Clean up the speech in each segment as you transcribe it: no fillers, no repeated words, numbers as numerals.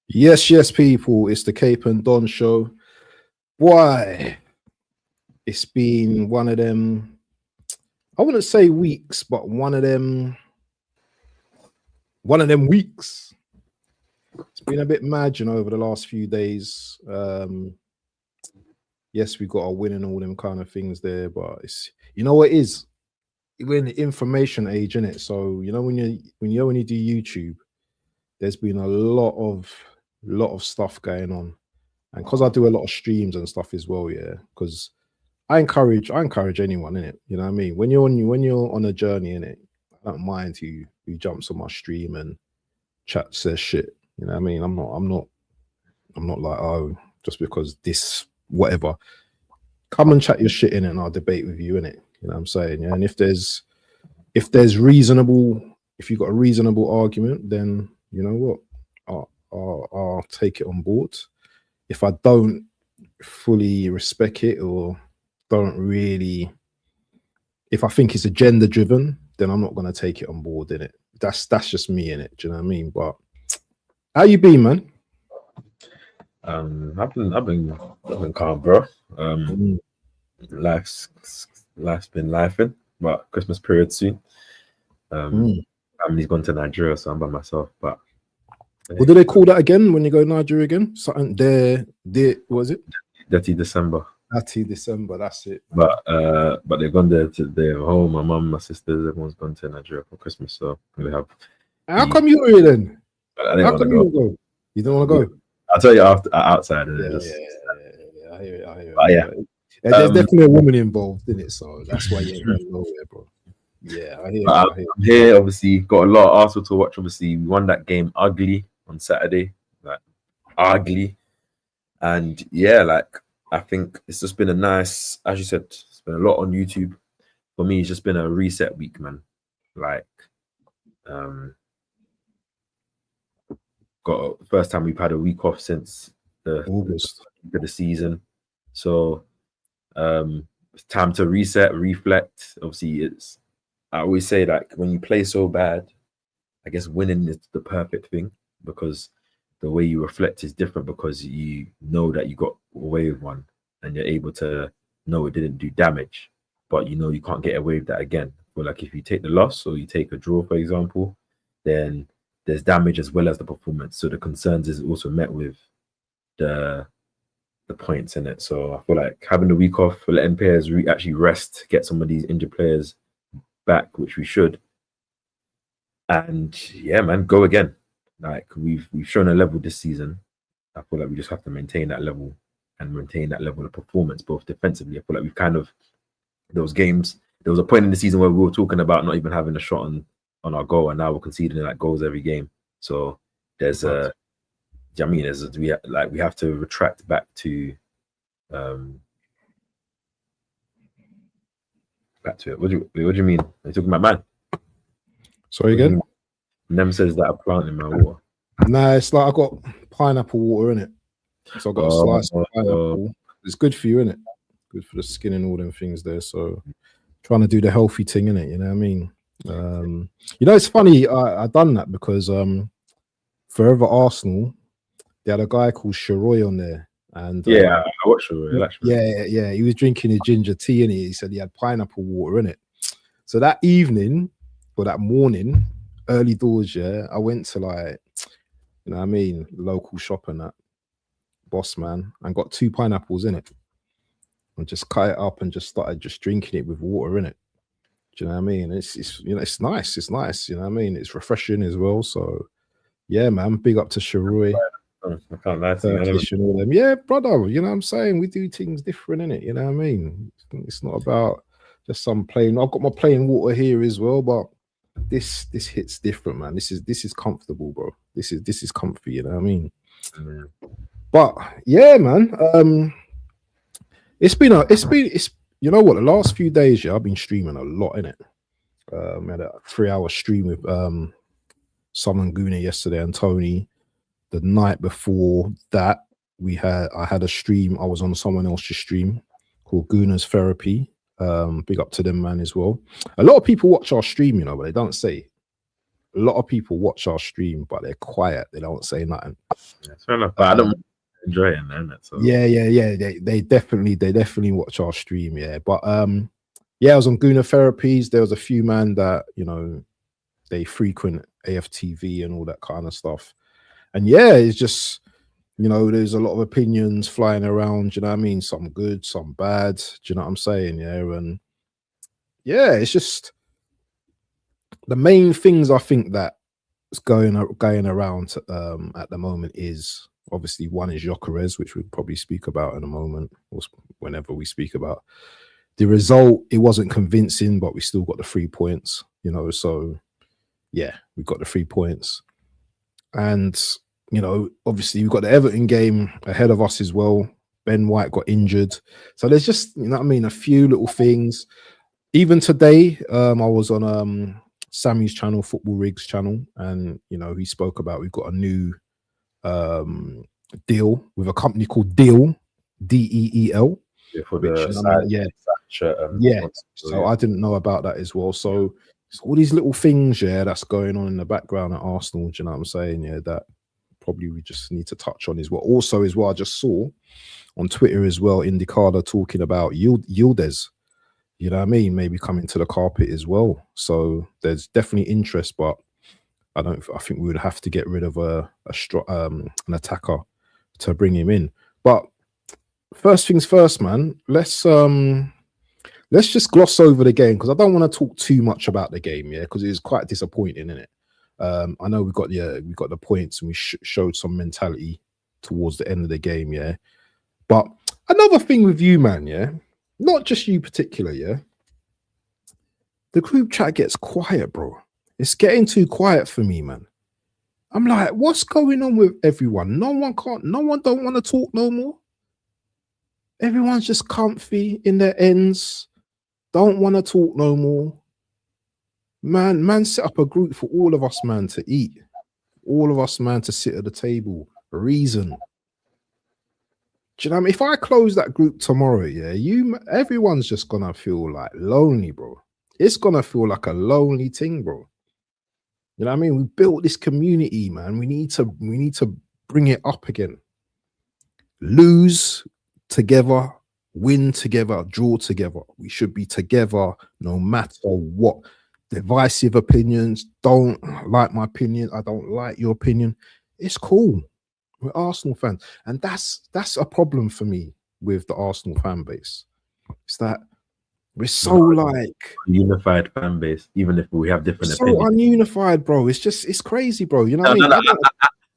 Yes, people. It's the Cape and Don show. Why? It's been one of them, I wouldn't say weeks, but one of them weeks. It's been a bit mad, over the last few days. Yes, we got our win and all them kind of things there, but it's, what it is? We're in the information age, innit? So, when you do YouTube, there's been a lot of stuff going on. And because I do a lot of streams and stuff as well, because I encourage anyone, innit? You know what I mean? When you're on a journey, innit, I don't mind who jumps on my stream and says shit. You know what I mean? I'm not like, oh, just because this whatever. Come and chat your shit in it and I'll debate with you, innit? You know what I'm saying? Yeah. And if you've got a reasonable argument, then you know what? I'll take it on board. If I don't fully respect it or if I think it's agenda driven, then I'm not gonna take it on board, innit? That's just me, innit? Do you know what I mean? But how you been, man? I've been calm, bro. Life's been lifing, but Christmas period soon. Family's gone to Nigeria, so I'm by myself. But what do they call that again when you go to Nigeria again? Something there, what was it? Dirty December. Dirty December, that's it. But they've gone there to their home. My mum, my sisters, everyone's gone to Nigeria for Christmas, so we have. How come you're here then? How come you go? You don't want to go? I'll tell you outside. I hear it. But yeah. There's definitely a woman involved in it, so that's why you're going nowhere, bro. Yeah, I hear. I'm here, obviously, got a lot of Arsenal to watch. Obviously, we won that game ugly on Saturday, like ugly, and yeah, like I think it's just been a nice, as you said, it's been a lot on YouTube. For me, it's just been a reset week, man. Like, got first time we've had a week off since the August of the season, so it's time to reset, reflect. Obviously, I always say that when you play so bad, I guess winning is the perfect thing because the way you reflect is different because you know that you got away with one and you're able to know it didn't do damage, but you can't get away with that again. But like if you take the loss or you take a draw, for example, then there's damage as well as the performance. So the concerns is also met with the points in it. So I feel like having the week off, letting players actually rest, get some of these injured players back, which we should, and yeah, man, go again. Like we've shown a level this season. I feel like we just have to maintain that level and maintain that level of performance, both defensively. I feel like we've kind of those games. There was a point in the season where we were talking about not even having a shot on our goal, and now we're conceding like goals every game. So there's we have to retract back to it. What do you mean? Are you talking about man? Sorry again? Nem says that I plant in my water. Nah, it's like I got pineapple water in it. So I got a slice of pineapple. It's good for you, innit? Good for the skin and all them things there. So trying to do the healthy thing, innit? You know what I mean? It's funny, I done that because Forever Arsenal, they had a guy called Sharoy on there. And I watched Sharoy. Yeah, he was drinking his ginger tea in it. He said he had pineapple water in it. So that evening or that morning, early doors, I went to local shop and that Boss Man and got 2 pineapples in it and just cut it up and just started just drinking it with water in it. Do you know what I mean? It's nice. It's nice. You know what I mean? It's refreshing as well. So yeah, man, big up to Sharoy. I can't lie to you. Yeah, brother, you know what I'm saying? We do things different, innit? You know what I mean? It's not about just some plain. I've got my plain water here as well, but this hits different, man. This is comfortable, bro. This is comfy, you know what I mean? But yeah, man. It's you know what, the last few days, yeah, I've been streaming a lot in it. I had a 3-hour stream with Sun and Guna yesterday and Tony. The night before that, I had a stream. I was on someone else's stream called Guna's Therapy. Big up to them, man, as well. A lot of people watch our stream, you know, but they don't say. A lot of people watch our stream, but they're quiet. They don't say nothing. Yeah, fair enough. But I don't enjoy it, man. That's all. Yeah. They definitely watch our stream, yeah. But yeah, I was on Guna Therapies. There was a few man that, you know, they frequent AFTV and all that kind of stuff. And yeah, it's just, you know, there's a lot of opinions flying around, you know what I mean? Some good, some bad. Do you know what I'm saying? Yeah. And yeah, it's just the main things I think that is going around at the moment is obviously one is Gyökeres, which we'll probably speak about in a moment, or whenever we speak about the result. It wasn't convincing, but we still got the 3 points, you know. So yeah, we got the 3 points. And you know, obviously we've got the Everton game ahead of us as well. Ben White got injured. So there's just, you know what I mean, a few little things. Even today, I was on Sammy's channel, Football Rigs channel, and you know, he spoke about we've got a new deal with a company called Deal, DEEL. Yeah, for the So I didn't know about that as well. So it's all these little things, yeah, that's going on in the background at Arsenal. Do you know what I'm saying? Yeah, that probably we just need to touch on as well. Also, as well, I just saw on Twitter as well, Indicada talking about Yildiz. You know what I mean? Maybe coming to the carpet as well. So there's definitely interest, but I think we would have to get rid of an attacker to bring him in. But first things first, man. Let's just gloss over the game because I don't want to talk too much about the game, yeah, because it is quite disappointing, isn't it? I know we got the points and we showed some mentality towards the end of the game, yeah. But another thing with you, man, yeah, not just you particular, yeah. The group chat gets quiet, bro. It's getting too quiet for me, man. I'm like, what's going on with everyone? No one don't want to talk no more. Everyone's just comfy in their ends. Don't want to talk no more. Man set up a group for all of us, man, to eat. All of us, man, to sit at the table. Reason. Do you know what I mean? If I close that group tomorrow, yeah, everyone's just gonna feel like lonely, bro. It's gonna feel like a lonely thing, bro. You know what I mean? We built this community, man. We need to bring it up again. Lose together, win together, draw together. We should be together no matter what. Divisive opinions. Don't like my opinion. I don't like your opinion. It's cool. We're Arsenal fans. And that's a problem for me with the Arsenal fan base. It's that we're so like unified fan base, even if we have different opinions. So ununified, bro. It's crazy, bro. You know what I mean?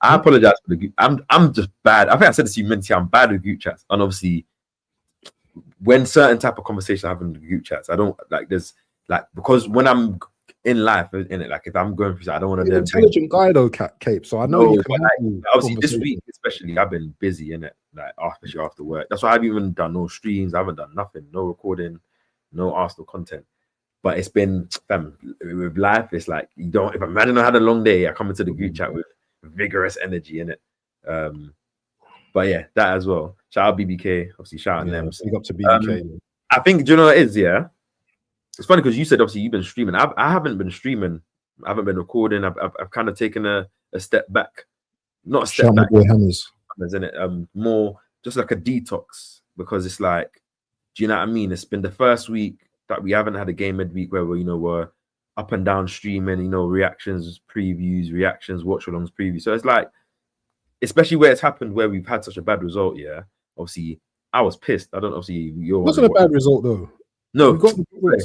I apologize for the group. I'm just bad. I think I said this to you mentally. I'm bad with group chats, and obviously, when certain type of conversation I have in the group chats, I don't like. There's like because when I'm in life, in it, like if I'm going through, I don't want to. Intelligent guy though, Cape. So I know you can. Like, obviously, this week especially, I've been busy in it, like especially after work. That's why I haven't even done no streams. I haven't done nothing, no recording, no Arsenal content. But it's been with life. It's like you don't. If I had a long day, I come into the group chat with vigorous energy in it. But yeah, that as well. Shout out BBK, obviously. Shout out them. Big up to BBK. I think, do you know what it is? Yeah, it's funny because you said obviously you've been streaming. I haven't been streaming. I haven't been recording. I've kind of taken a step back. Not a step back. Hammers, isn't it? More just like a detox because it's like, do you know what I mean? It's been the first week that we haven't had a game midweek where we're up and down streaming, reactions, previews, watch-alongs, previews. So it's like, especially where it's happened, where we've had such a bad result. Yeah, obviously, I was pissed. I don't obviously. It wasn't a bad result though. No,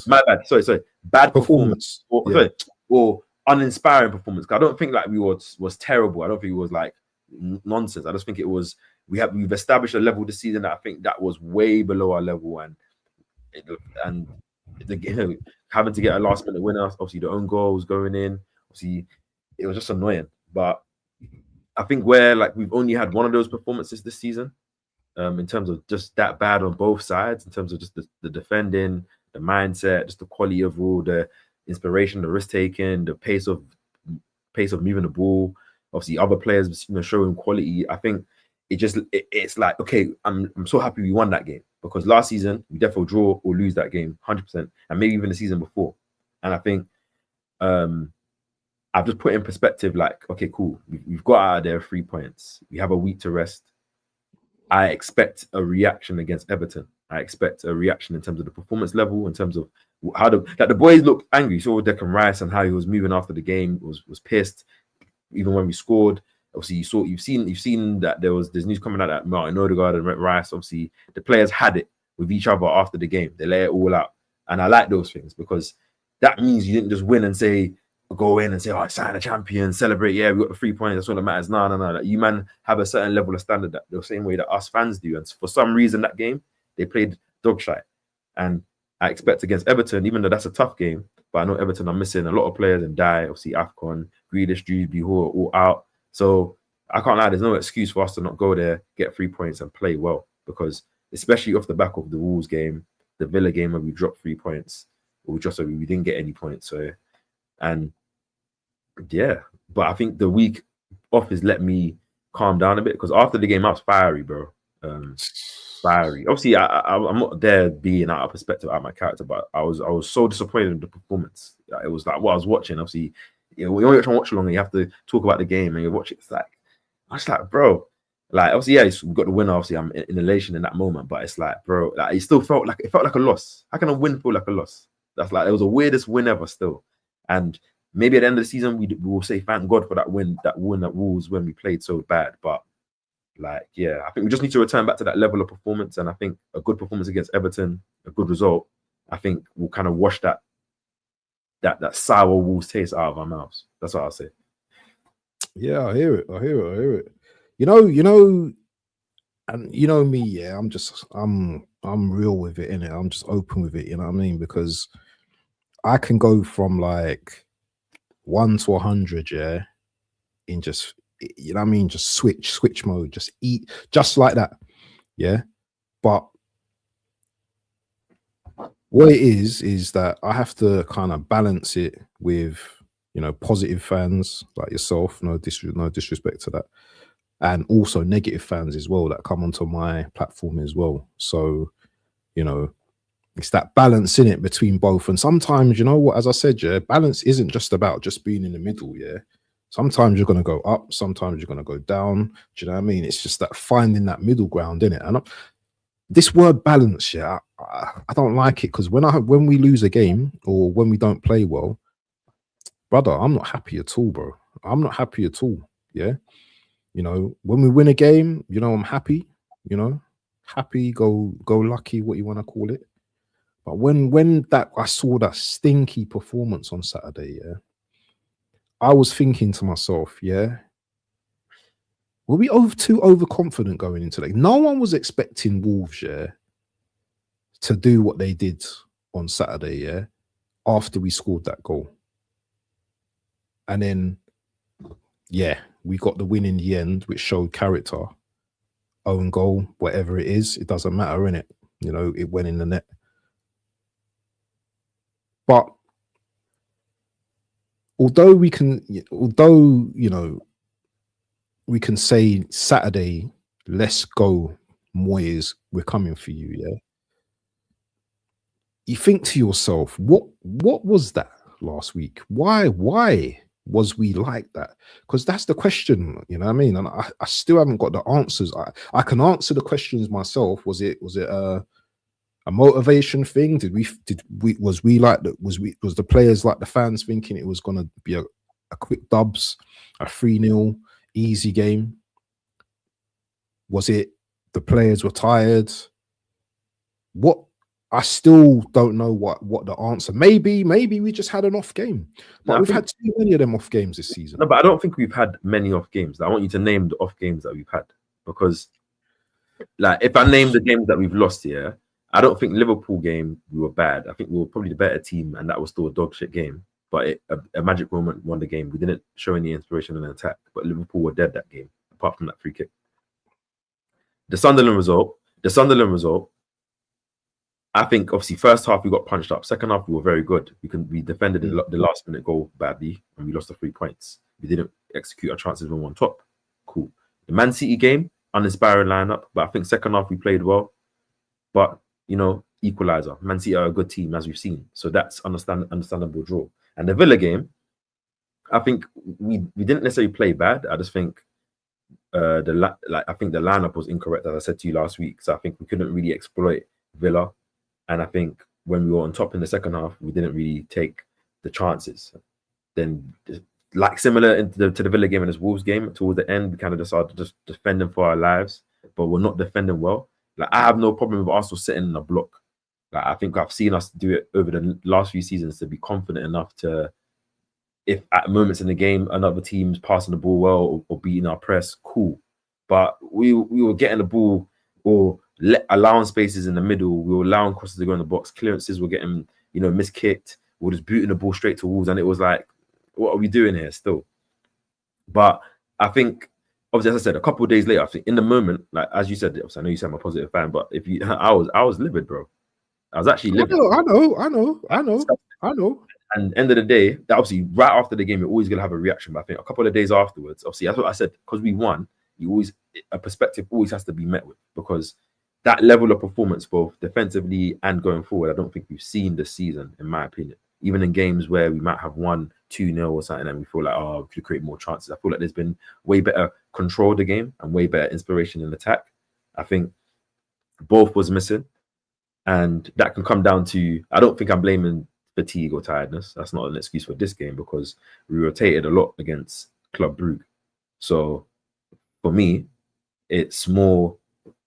my bad. Sorry. Bad performance. Or uninspiring performance. I don't think like we was terrible. I don't think it was like nonsense. I just think it was we've established a level this season that I think that was way below our level, and having to get a last minute winner. Obviously, the own goal was going in. Obviously, it was just annoying. But I think where like we've only had one of those performances this season, in terms of just that bad on both sides, in terms of just the defending, the mindset, just the quality of all, the inspiration, the risk taking, the pace of moving the ball. Obviously, other players, showing quality. I think it's like, okay, I'm so happy we won that game, because last season we definitely draw or lose that game 100%, and maybe even the season before. And I think I've just put in perspective, like, okay, cool, we've got out of there 3 points. We have a week to rest. I expect a reaction against Everton. I expect a reaction in terms of the performance level, in terms of how the boys looked angry. So Declan Rice and how he was moving after the game, was pissed, even when we scored. Obviously, you've seen that there's news coming out that Martin Odegaard and Rice, obviously the players had it with each other after the game. They lay it all out, and I like those things, because that means you didn't just win and go in and say, "Oh, sign a champion, celebrate. Yeah, we got the 3 points. That's all that matters." No. Like, you man have a certain level of standard, that the same way that us fans do. And for some reason, that game they played dog shite. And I expect against Everton, even though that's a tough game, but I know Everton are missing a lot of players and obviously AFCON, Grealish, Dewsbury, who are all out. So I can't lie, there's no excuse for us to not go there, get 3 points, and play well. Because especially off the back of the Wolves game, the Villa game where we dropped 3 points, or we didn't get any points. So, and yeah, but I think the week off has let me calm down a bit, because after the game I was fiery, bro. Fiery. Obviously, I'm not there being out of perspective, out of my character, but I was so disappointed in the performance. It was like what I was watching. Obviously, when you're trying to watch along, and you have to talk about the game, and you watch it. It's like, I was like, bro, like, obviously, yeah, we got the winner. Obviously, I'm in elation in that moment, but it's like, bro, like, it felt like a loss. How can a win feel like a loss? That's like, it was the weirdest win ever still. And maybe at the end of the season, we will say thank God for that win at Wolves when we played so bad. But like, yeah, I think we just need to return back to that level of performance. And I think a good performance against Everton, a good result, I think will kind of wash that sour Wolves taste out of our mouths. That's what I'll say. Yeah, I hear it. You know, and you know me, yeah, I'm real with it, innit? I'm just open with it, you know what I mean? Because I can go from like 1 to 100, yeah, in just, you know what I mean, just switch mode, just eat, just like that, yeah. But what it is that I have to kind of balance it with, positive fans like yourself, no disrespect to that, and also negative fans as well that come onto my platform as well. So, it's that balance in it between both. And sometimes, you know what, as I said, yeah, balance isn't just about just being in the middle, yeah. Sometimes you're going to go up, sometimes you're going to go down. Do you know what I mean? It's just that finding that middle ground, in it. And this word balance, yeah, I don't like it, because when we lose a game or when we don't play well, brother, I'm not happy at all, bro. I'm not happy at all. Yeah. When we win a game, I'm happy, happy, go lucky, what you want to call it. But when I saw that stinky performance on Saturday, yeah, I was thinking to myself, yeah, were we too overconfident going into that? No one was expecting Wolves, yeah, to do what they did on Saturday, yeah, after we scored that goal. And then, yeah, we got the win in the end, which showed character. Own goal, whatever it is, it doesn't matter, innit? It went in the net. But although we can say Saturday, let's go, Moyes, we're coming for you, yeah. You think to yourself, what was that last week? Why was we like that? Because that's the question, you know what I mean? And I still haven't got the answers. I can answer the questions myself. Was it a motivation thing? Was the players like the fans thinking it was gonna be a quick dubs, a 3-0 easy game? Was it the players were tired? What? I still don't know what the answer. Maybe we just had an off game. But we've had too many of them off games this season. No, but I don't think we've had many off games. I want you to name the off games that we've had, because, like, if I name the games that we've lost here, I don't think Liverpool game we were bad. I think we were probably the better team, and that was still a dog shit game. but a magic moment won the game. We didn't show any inspiration in the attack, but Liverpool were dead that game, apart from that free kick. The Sunderland result, I think obviously first half we got punched up. Second half we were very good. We defended the last minute goal badly and we lost the 3 points. We didn't execute our chances when we were on top. Cool. The Man City game, uninspiring lineup, but I think second half we played well. But you know, equalizer. Man City are a good team as we've seen, so that's understandable draw. And the Villa game, I think we didn't necessarily play bad. I just think I think the lineup was incorrect, as I said to you last week. So I think we couldn't really exploit Villa. And I think when we were on top in the second half, we didn't really take the chances. Then, like similar to the Villa game and this Wolves game, towards the end, we kind of decided to just defend them for our lives, but we're not defending well. Like, I have no problem with Arsenal sitting in a block. Like, I think I've seen us do it over the last few seasons to be confident enough to, if at moments in the game another team's passing the ball well or beating our press, cool. But we were getting the ball or allowing spaces in the middle. We were allowing crosses to go in the box. Clearances were getting, miskicked. We were just booting the ball straight to Wolves, and it was like, what are we doing here still? But I think, obviously, as I said, a couple of days later, I think in the moment, like as you said, obviously, I know you said I'm a positive fan, but I was livid, bro. I was actually livid. I know. And end of the day, obviously, right after the game, you're always gonna have a reaction. But I think a couple of days afterwards, obviously, that's what I said, because we won. A perspective always has to be met with, because that level of performance, both defensively and going forward, I don't think we've seen this season, in my opinion. Even in games where we might have won 2-0 or something, and we feel like, we could create more chances. I feel like there's been way better control of the game and way better inspiration in attack. I think both was missing, and that can come down to, I don't think I'm blaming fatigue or tiredness. That's not an excuse for this game, because we rotated a lot against Club Brugge. So for me, it's more,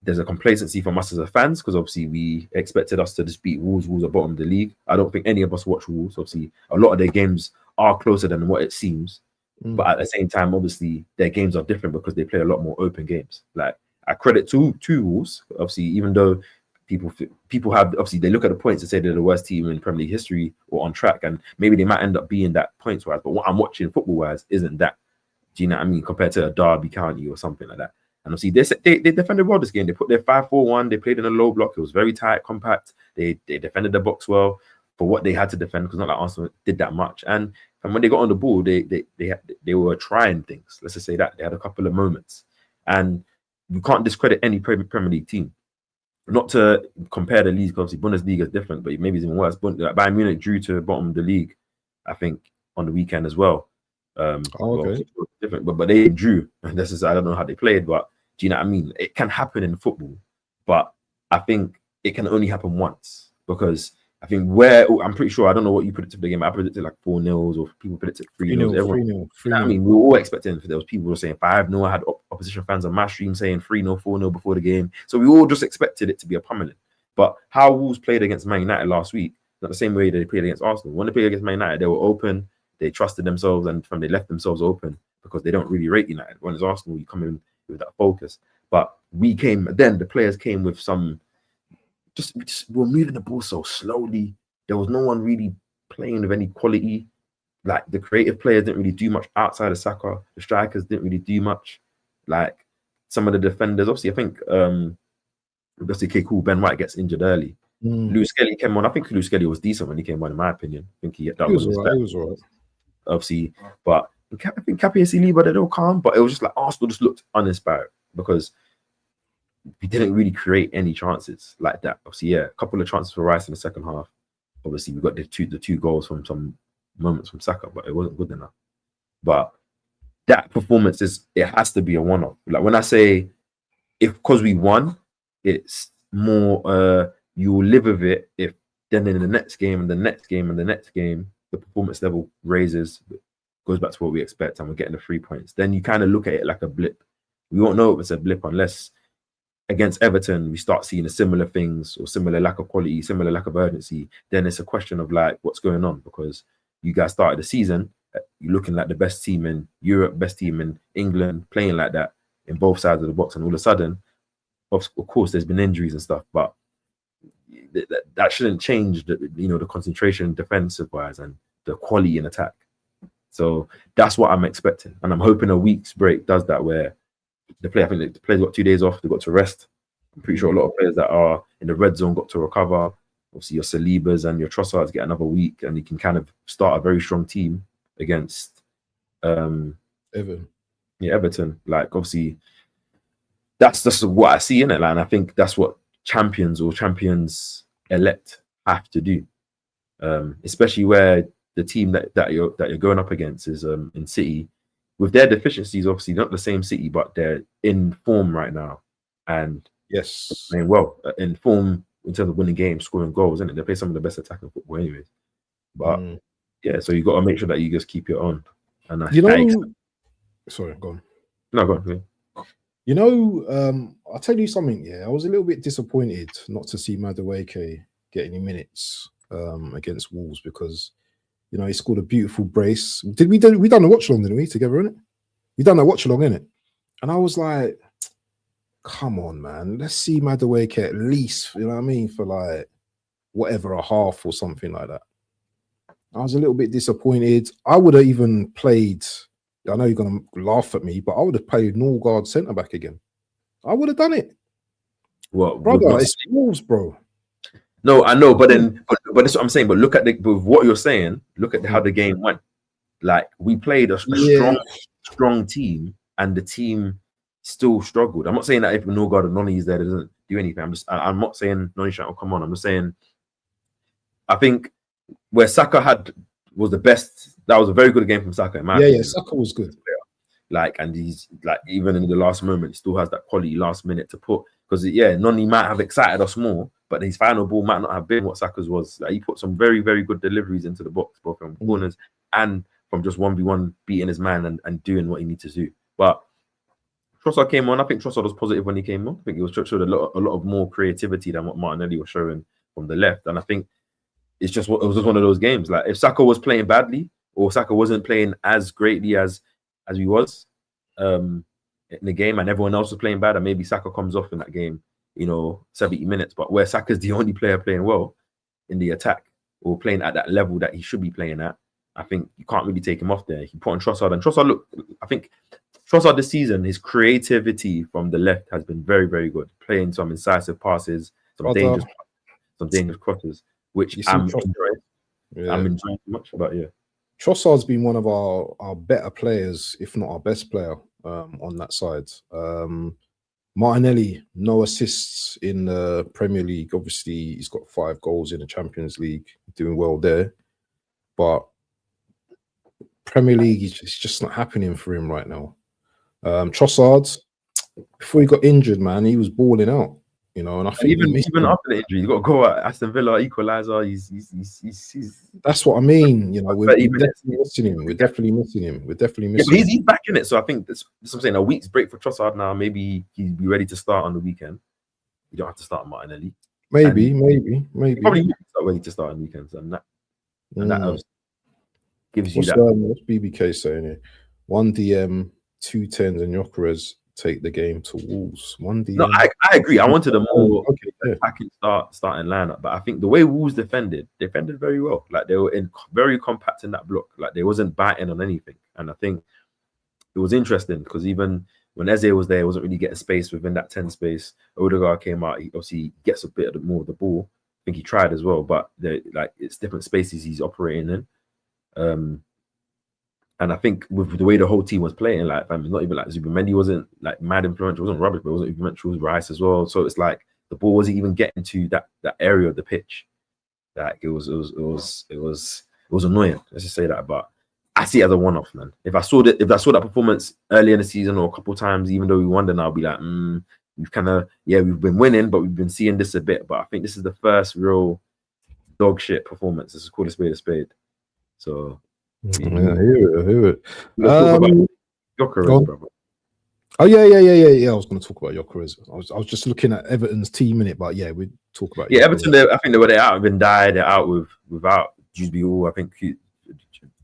there's a complacency from us as a fans, because obviously we expected us to just beat Wolves. Wolves are bottom of the league. I don't think any of us watch Wolves. Obviously, a lot of their games are closer than what it seems. But at the same time, obviously, their games are different because they play a lot more open games. Like, I credit to Wolves, obviously, even though people have, obviously, they look at the points and say they're the worst team in Premier League history or on track, and maybe they might end up being that points-wise. But what I'm watching football-wise isn't that. Do you know what I mean? Compared to a Derby County or something like that. And obviously, they defended well this game. They put their 5-4-1. They played in a low block. It was very tight, compact. They defended the box well for what they had to defend, because not like Arsenal did that much. And when they got on the ball, they were trying things. Let's just say that. They had a couple of moments. And you can't discredit any Premier League team. Not to compare the leagues, because obviously Bundesliga is different, but maybe it's even worse. But Bayern Munich drew to the bottom of the league, I think, on the weekend as well. Okay. Different, but they drew. And this is, I don't know how they played, but do you know what I mean? It can happen in football, but I think it can only happen once, because I think I'm pretty sure, I don't know what you predicted for the game. I predicted like 4-0, or people predicted 3-0. 3-0. I mean, we were all expecting, there was people who were saying 5-0. I had opposition fans on my stream saying 3-0, 4-0 before the game. So we all just expected it to be a pummeling. But how Wolves played against Man United last week, not the same way they played against Arsenal. When they played against Man United, they were open, they trusted themselves, and they left themselves open, because they don't really rate United. When it's Arsenal, you come in with that focus. But the players came with some, we were moving the ball so slowly. There was no one really playing with any quality. Like, the creative players didn't really do much outside of Saka. The strikers didn't really do much. Like, some of the defenders, obviously, I think, okay, cool, Ben White gets injured early. Lewis Kelly came on. I think Lewis Kelly was decent when he came on, in my opinion. I think he was all right. Obviously, but I think Cappy and Saliba, they're all calm, but it was just like Arsenal just looked uninspired, because we didn't really create any chances like that. Obviously, a couple of chances for Rice in the second half. Obviously, we got the two goals from some moments from Saka, but it wasn't good enough. But that performance it has to be a one-off. Like, when I say, because we won, it's more you will live with it if then in the next game and the next game and the next game, the performance level raises, goes back to what we expect, and we're getting the 3 points. Then you kind of look at it like a blip. We won't know if it's a blip unless against Everton we start seeing the similar things, or similar lack of quality, similar lack of urgency. Then it's a question of like, what's going on? Because you guys started the season, you're looking like the best team in Europe, best team in England, playing like that in both sides of the box, and all of a sudden, of course, there's been injuries and stuff, but that shouldn't change the concentration defensive wise and the quality in attack. So that's what I'm expecting, and I'm hoping a week's break does that, where I think the players got 2 days off, they got to rest. I'm pretty sure a lot of players that are in the red zone got to recover. Obviously, your Salibas and your Trossards get another week, and you can kind of start a very strong team against Everton. Yeah, Everton. Like, obviously, that's just what I see in it. Like, and I think that's what champions or champions elect have to do, especially where the team that you're going up against is in City, with their deficiencies. Obviously, not the same City, but they're in form right now, and yes, playing well in form in terms of winning games, scoring goals. Isn't it? They play some of the best attacking football, anyways. But yeah, so you got to make sure that you just keep it on. And sorry, go on. No, go on. Yeah. You know, I'll tell you something. Yeah, I was a little bit disappointed not to see Madueke get any minutes against Wolves, because you know he scored a beautiful brace. We done a watch along, didn't we? Together, innit? We done a watch along, innit? And I was like, come on, man, let's see Madueke at least. You know what I mean? For like whatever, a half or something like that. I was a little bit disappointed. I would have even played. I know you're gonna laugh at me, but I would have played Norgard centre back again. I would have done it. What, brother? It's Wolves, bro. No, I know, but that's what I'm saying. But look at with what you're saying. Look at how the game went. Like, we played a strong team, and the team still struggled. I'm not saying that if Norgard and Noni is there, it doesn't do anything. I'm not saying Noni shall come on. I'm just saying, I think where Saka was the best. That was a very good game from Saka. In my opinion. Saka was good. Like, and he's like, even in the last moment, he still has that quality last minute to put. Because Noni might have excited us more, but his final ball might not have been what Saka's was. Like, he put some very, very good deliveries into the box, both from corners and from just 1v1 beating his man and doing what he needs to do. But Trossard came on. I think Trossard was positive when he came on. I think he was showed a lot of more creativity than what Martinelli was showing from the left. And I think it was just one of those games. Like, if Saka was playing badly, or Saka wasn't playing as greatly as he was in the game, and everyone else was playing bad, and maybe Saka comes off in that game, 70 minutes. But where Saka's the only player playing well in the attack, or playing at that level that he should be playing at, I think you can't really take him off there. He put on Trossard, and Trossard, I think Trossard this season, his creativity from the left has been very, very good. Playing some incisive passes, some dangerous crosses, which I'm enjoying. Yeah. I'm enjoying much, but yeah. Trossard's been one of our better players, if not our best player, on that side. Martinelli, no assists in the Premier League. Obviously, he's got 5 goals in the Champions League, doing well there. But Premier League, it's just not happening for him right now. Trossard, before he got injured, man, he was balling out. And I think even after the injury, you got to go at Aston Villa equalizer. He's that's what I mean. We're definitely missing him. But he's back in it. So I think that's what I'm saying. A week's break for Trossard now. Maybe he'd be ready to start on the weekend. You don't have to start Martinelli. Maybe. Probably start ready to start on weekends, and that gives you that. What's BBK saying here? 1 DM, 2 10s, and Gyökeres take the game to Wolves. 1 DM. No, I agree. I wanted a more attacking starting lineup, but I think the way Wolves defended very well. Like, they were very compact in that block. Like, they wasn't biting on anything. And I think it was interesting because even when Eze was there, he wasn't really getting space within that 10 space. Odegaard came out. He obviously gets a bit more of the ball. I think he tried as well, but it's different spaces he's operating in. And I think with the way the whole team was playing, like, not even like Zubimendi wasn't like mad influential, wasn't rubbish, but it wasn't influential. It was Rice as well. So it's like the ball wasn't even getting to that area of the pitch. Like, it was annoying. Let's just say that. But I see it as a one-off, man. If I saw that performance early in the season or a couple of times, even though we won, then I'll be like, we've kind of we've been winning, but we've been seeing this a bit. But I think this is the first real dog shit performance. This is called a spade. So. Yeah, I hear it. Gyökeres, brother. Oh yeah. I was going to talk about Gyökeres. I was just looking at Everton's team in it, but yeah, we'd talk about. Yeah, Everton. I think they're out with Ndiaye. They're out without Jude. I think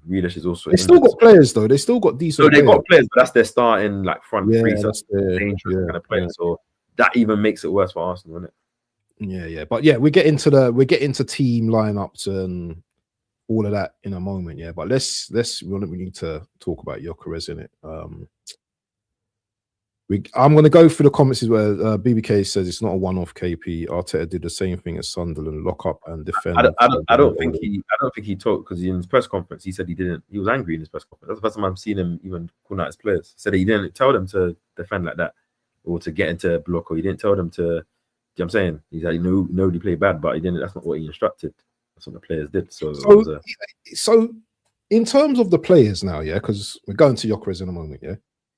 Grealish is also. They still got players though. They still got decent. So they've got players, but that's their starting front three. So that's dangerous kind of players. So that even makes it worse for Arsenal, isn't it? Yeah. But yeah, we get into team lineups and all of that in a moment, yeah. But we need to talk about Gyökeres in it. I'm going to go through the comments where BBK says it's not a one-off. KP Arteta did the same thing as Sunderland, lock up and defend. I don't think he talked, because in his press conference he said he didn't. He was angry in his press conference. That's the first time I've seen him even calling out his players. He said he didn't tell them to defend like that or to get into block, or he didn't tell them to. You know what I'm saying? He's like, nobody played bad, but he didn't. That's not what he instructed. That's what the players did. So in terms of the players now, yeah, because we're going to Gyökeres in a moment, yeah.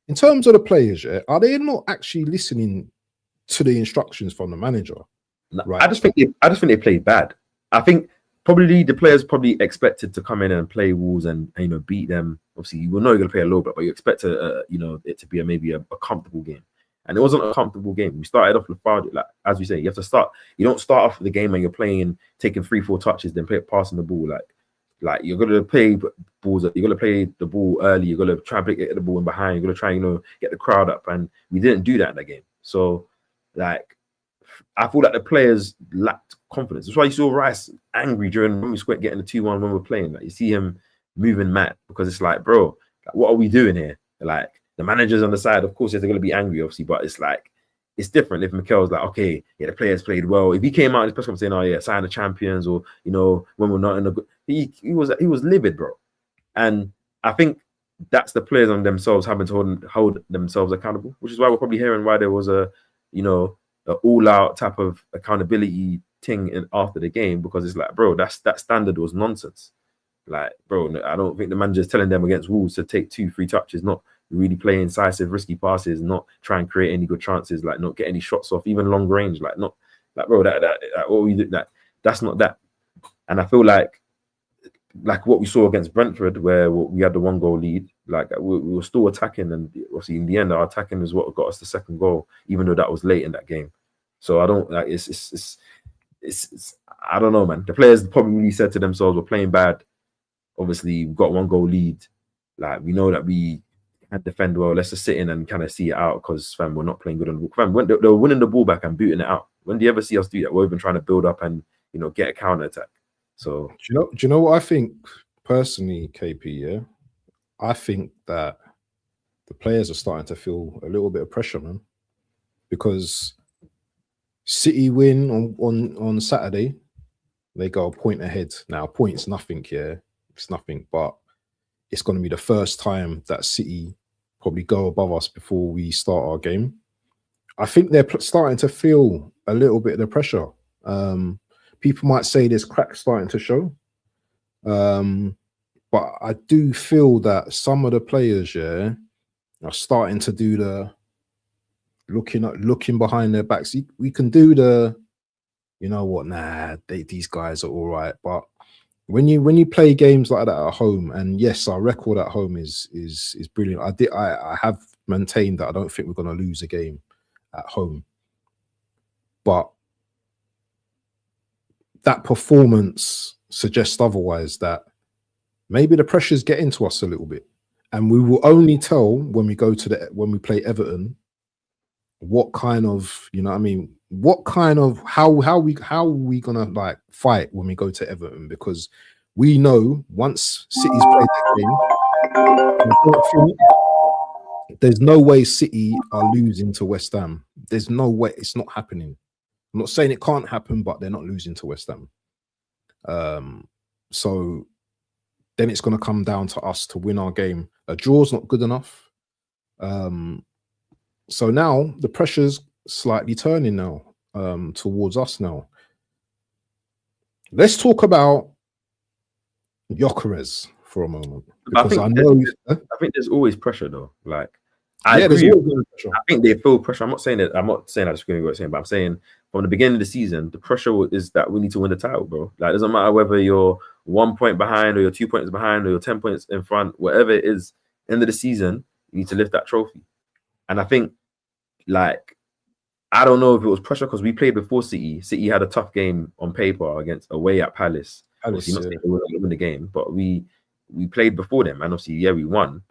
In terms of the players, yeah, are they not actually listening to the instructions from the manager? Right. I just think they played bad. I think probably the players probably expected to come in and play Wolves and beat them. Obviously, you will know you're going to play a low block, but you expect it to be maybe a comfortable game, and it wasn't a comfortable game. We started off lethargic, like as we say. You have to start. You don't start off the game when you're playing, taking 3-4 touches, then passing the ball like you're gonna play balls. You're gonna play the ball early. You're gonna try and get the ball in behind. You're gonna try, get the crowd up, and we didn't do that in that game. So, I feel like the players lacked confidence. That's why you saw Rice angry when we were getting the 2-1 when we're playing. Like you see him moving mad, because it's like, bro, what are we doing here? Like the managers on the side, of course, they're gonna be angry, obviously, but it's like. It's different if Mikel's like, okay, yeah, the players played well. If he came out in his press conference saying, oh yeah, sign the champions, or when we're not in a good, he was livid, bro. And I think that's the players on themselves having to hold themselves accountable, which is why we're probably hearing why there was a all-out type of accountability thing after the game, because it's like, bro, that standard was nonsense. Like, bro, I don't think the manager's telling them against Wolves to take 2-3 touches, not really play incisive, risky passes, not try and create any good chances, like not get any shots off, even long range, like not like, bro, that what we do, that's not that. And I feel like what we saw against Brentford, where we had the 1-goal lead, like we were still attacking, and obviously in the end our attacking is what got us the second goal, even though that was late in that game. So I don't like it's I don't know, man. The players probably said to themselves, we're playing bad. Obviously, we've got 1-goal lead. Like we know that we and defend well. Let's just sit in and kind of see it out, because fam, we're not playing good on the ball. Fam, when they were winning the ball back and booting it out. When do you ever see us do that? We're even trying to build up and get a counter attack. So do you know what I think personally, KP? Yeah, I think that the players are starting to feel a little bit of pressure, man, because City win on Saturday, they go a point ahead. Now, a point's nothing, yeah, it's nothing, but it's going to be the first time that City probably go above us before we start our game. I think they're starting to feel a little bit of the pressure. People might say there's cracks starting to show. But I do feel that some of the players, yeah, are starting to do the looking behind their backs. We can do the, these guys are all right, but when you play games like that at home, and yes, our record at home is brilliant. I have maintained that I don't think we're going to lose a game at home, but that performance suggests otherwise, that maybe the pressure's getting to us a little bit, and we will only tell when we we play Everton what kind of, what kind of how are we gonna like fight when we go to Everton, because we know once City's played that game, there's no way City are losing to West Ham. There's no way. It's not happening. I'm not saying it can't happen, but they're not losing to West Ham. So then it's going to come down to us to win our game. A draw's not good enough. So now the pressure's slightly turning now towards us now. Let's talk about Gyökeres for a moment, because I think there's always pressure though. Like I agree. I think they feel pressure. I'm not saying that I just agree with what you're saying, but I'm saying from the beginning of the season, the pressure is that we need to win the title, bro. Like it doesn't matter whether you're 1 point behind or you're 2 points behind or you're 10 points in front, whatever it is, end of the season, you need to lift that trophy. And I think, like, I don't know if it was pressure because we played before City. City had a tough game on paper away at Palace. Obviously, not saying they were going to win the game, but we played before them, and obviously, yeah, we won.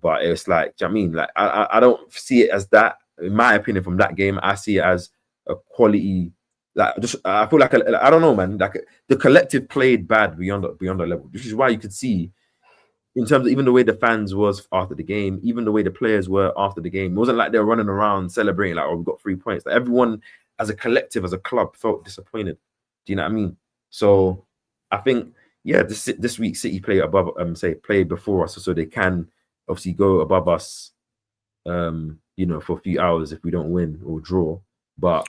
But it's like, do you know what I mean? Like, I don't see it as that. In my opinion, from that game, I see it as a quality Like, just I feel like I don't know, man. Like the collective played bad beyond the level. This is why you could see, in terms of even the way the fans was after the game, even the way the players were after the game. It wasn't like they were running around celebrating like, oh, we got 3 points. Like, everyone as a collective, as a club, felt disappointed. Do you know what I mean? So I think, yeah, this week City play above, play before us, so they can obviously go above us, you know, for a few hours if we don't win or draw. But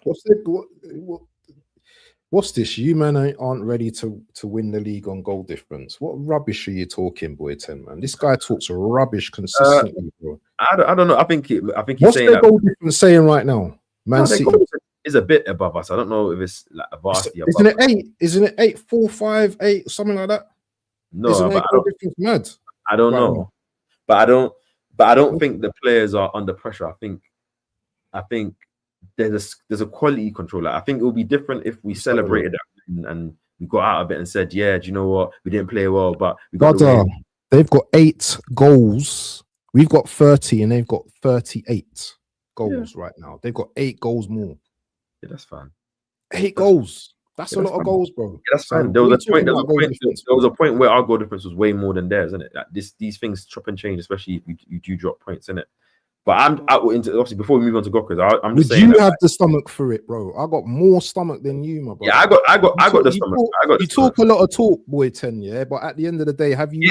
what's this? You man aren't ready to win the league on goal difference. What rubbish are you talking, boy 10, man? This guy talks rubbish consistently, bro. I don't know. I think he's what's saying the goal difference saying right now? Man City is a bit above us. I don't know if it's like a vastly above. Isn't it 8? Isn't it 8, 4, 5, 8, something like that? No, isn't it goal difference mad? I don't know. But I don't think the players are under pressure. I think there's a quality control. I think it will be different if we celebrated that and we got out of it and said, yeah, do you know what? We didn't play well, but we got they've got 8 goals. We've got 30 and they've got 38 goals right now. They've got 8 goals more. Yeah, that's fine. 8 goals. That's a lot of goals, bro. Yeah, that's fine. There was a point where our goal difference was way more than theirs, isn't it? Like these things chop and change, especially if you do drop points, isn't it? But I'm out into, obviously, before we move on to Gokras, I'm just saying. You have the stomach for it, bro. I got more stomach than you, my bro. Yeah, I got the stomach. You talk a lot of talk, boy 10, yeah. But at the end of the day, have you?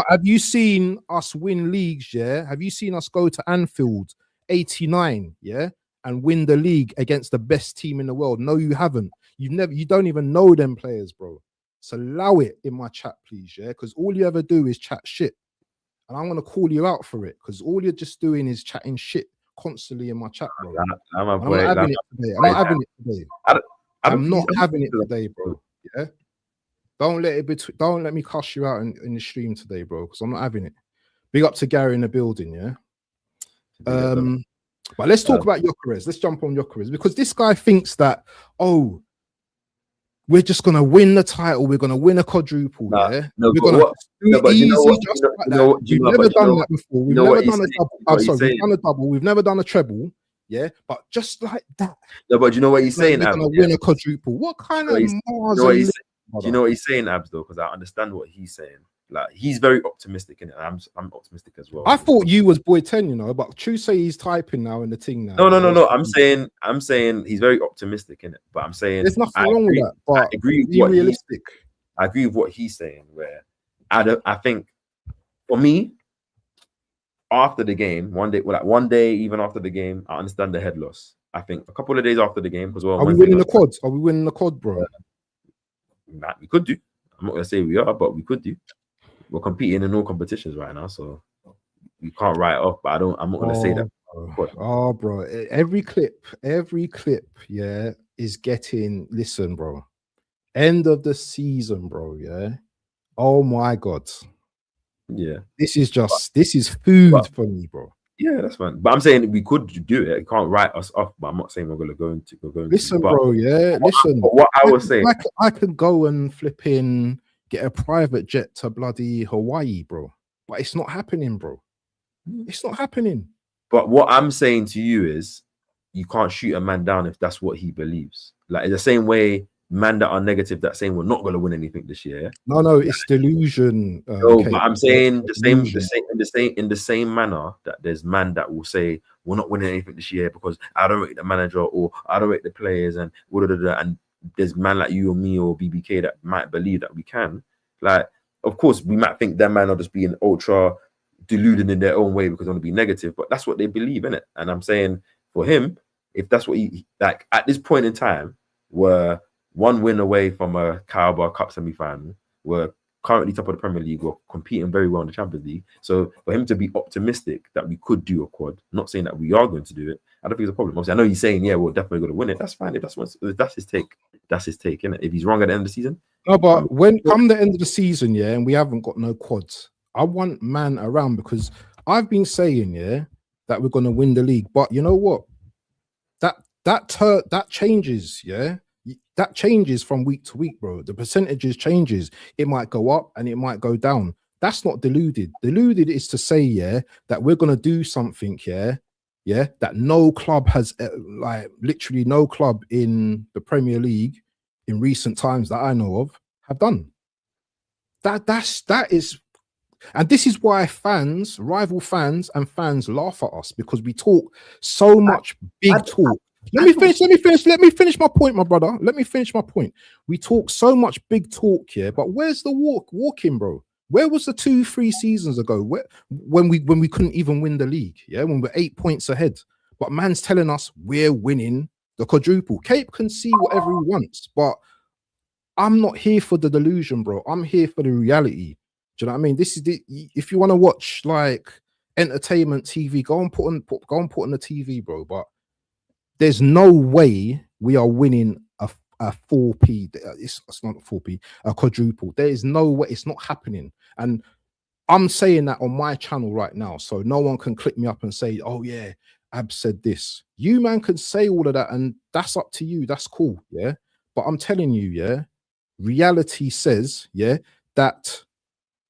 Have you seen us win leagues? Yeah. Have you seen us go to Anfield 89? Yeah. And win the league against the best team in the world? No, you haven't. You don't even know them players, bro. So allow it in my chat, please, yeah. Because all you ever do is chat shit. And I'm going to call you out for it because all you're just doing is chatting shit constantly in my chat, bro. I'm not having it today. I'm not having it today, bro. Yeah. Don't let me cuss you out in the stream today, bro, because I'm not having it. Big up to Gary in the building, yeah. But let's talk about Gyökeres. Let's jump on Gyökeres because this guy thinks that, oh, we're just gonna win the title. We're gonna win a quadruple. Yeah, we're gonna do it easy. We've never done that before. We've never done a double. I'm sorry, we've done a double. We've never done a treble. Yeah, but just like that. No, but you know what he's saying? We're gonna win a quadruple. What kind of? Do you know what he's saying, Abs? Though, because I understand what he's saying. Like he's very optimistic, and I'm optimistic as well. I thought you was boy 10, you know, but True say he's typing now in the thing now. No. I'm saying he's very optimistic in it, but I'm saying there's nothing wrong with that. But I agree with realistic. I agree with what he's saying. Where I think for me, after the game, one day, even after the game, I understand the head loss. I think a couple of days after the game, because are we winning the quad? Are we winning the quad, bro? We could do. I'm not gonna say we are, but we could do. We're competing in all competitions right now, so you can't write off. But I'm not gonna say that. Oh, bro, every clip, yeah, is getting. Listen, bro, end of the season, bro. Yeah. Oh my God. Yeah. This is food for me, bro. Yeah, that's fine. But I'm saying we could do it. It can't write us off. But I'm not saying we're gonna go into. Listen, bro. Yeah. Listen. What I was saying, I could go and flip in. Get a private jet to bloody Hawaii, bro. But it's not happening, bro. It's not happening. But what I'm saying to you is you can't shoot a man down if that's what he believes. Like in the same way, men that are negative that saying we're not going to win anything this year. No, it's delusion. No, but I'm saying in the same manner that there's man that will say we're not winning anything this year because I don't rate the manager or I don't rate the players and and there's man like you or me or BBK that might believe that we can. Like, of course, we might think that man are just being ultra deluded in their own way because they want to be negative, but that's what they believe in it. And I'm saying for him, if that's what he like at this point in time, we're one win away from a Carabao Cup semi-final. We're currently top of the Premier League. We're competing very well in the Champions League. So for him to be optimistic that we could do a quad, not saying that we are going to do it, I don't think it's a problem. Obviously, I know he's saying, yeah, we're definitely going to win it. That's fine. If that's his take, innit? If he's wrong at the end of the season. No, but when come the end of the season, yeah, and we haven't got no quads, I want man around because I've been saying, yeah, that we're going to win the league. But you know what? That changes, yeah? That changes from week to week, bro. The percentages changes. It might go up and it might go down. That's not deluded. Deluded is to say, yeah, that we're going to do something, yeah, yeah, that no club has, like literally no club in the Premier League in recent times that I know of have done. That is, and this is why fans, rival fans, and fans laugh at us, because we talk so much big talk. Let me finish my point, my brother. Let me finish my point. We talk so much big talk here, but where's the walking, bro? Where was the 2-3 seasons ago? When we couldn't even win the league? Yeah, when we're 8 points ahead. But man's telling us we're winning the quadruple. Cape can see whatever he wants, but I'm not here for the delusion, bro. I'm here for the reality. Do you know what I mean? This is if you want to watch like entertainment TV, go and put on the TV, bro. But there's no way we are winning a 4p. It's not a 4p, a quadruple. There is no way. It's not happening. And I'm saying that on my channel right now, so no one can click me up and say, "Oh yeah, Ab said this." You man can say all of that, and that's up to you. That's cool, yeah. But I'm telling you, yeah, reality says, yeah, that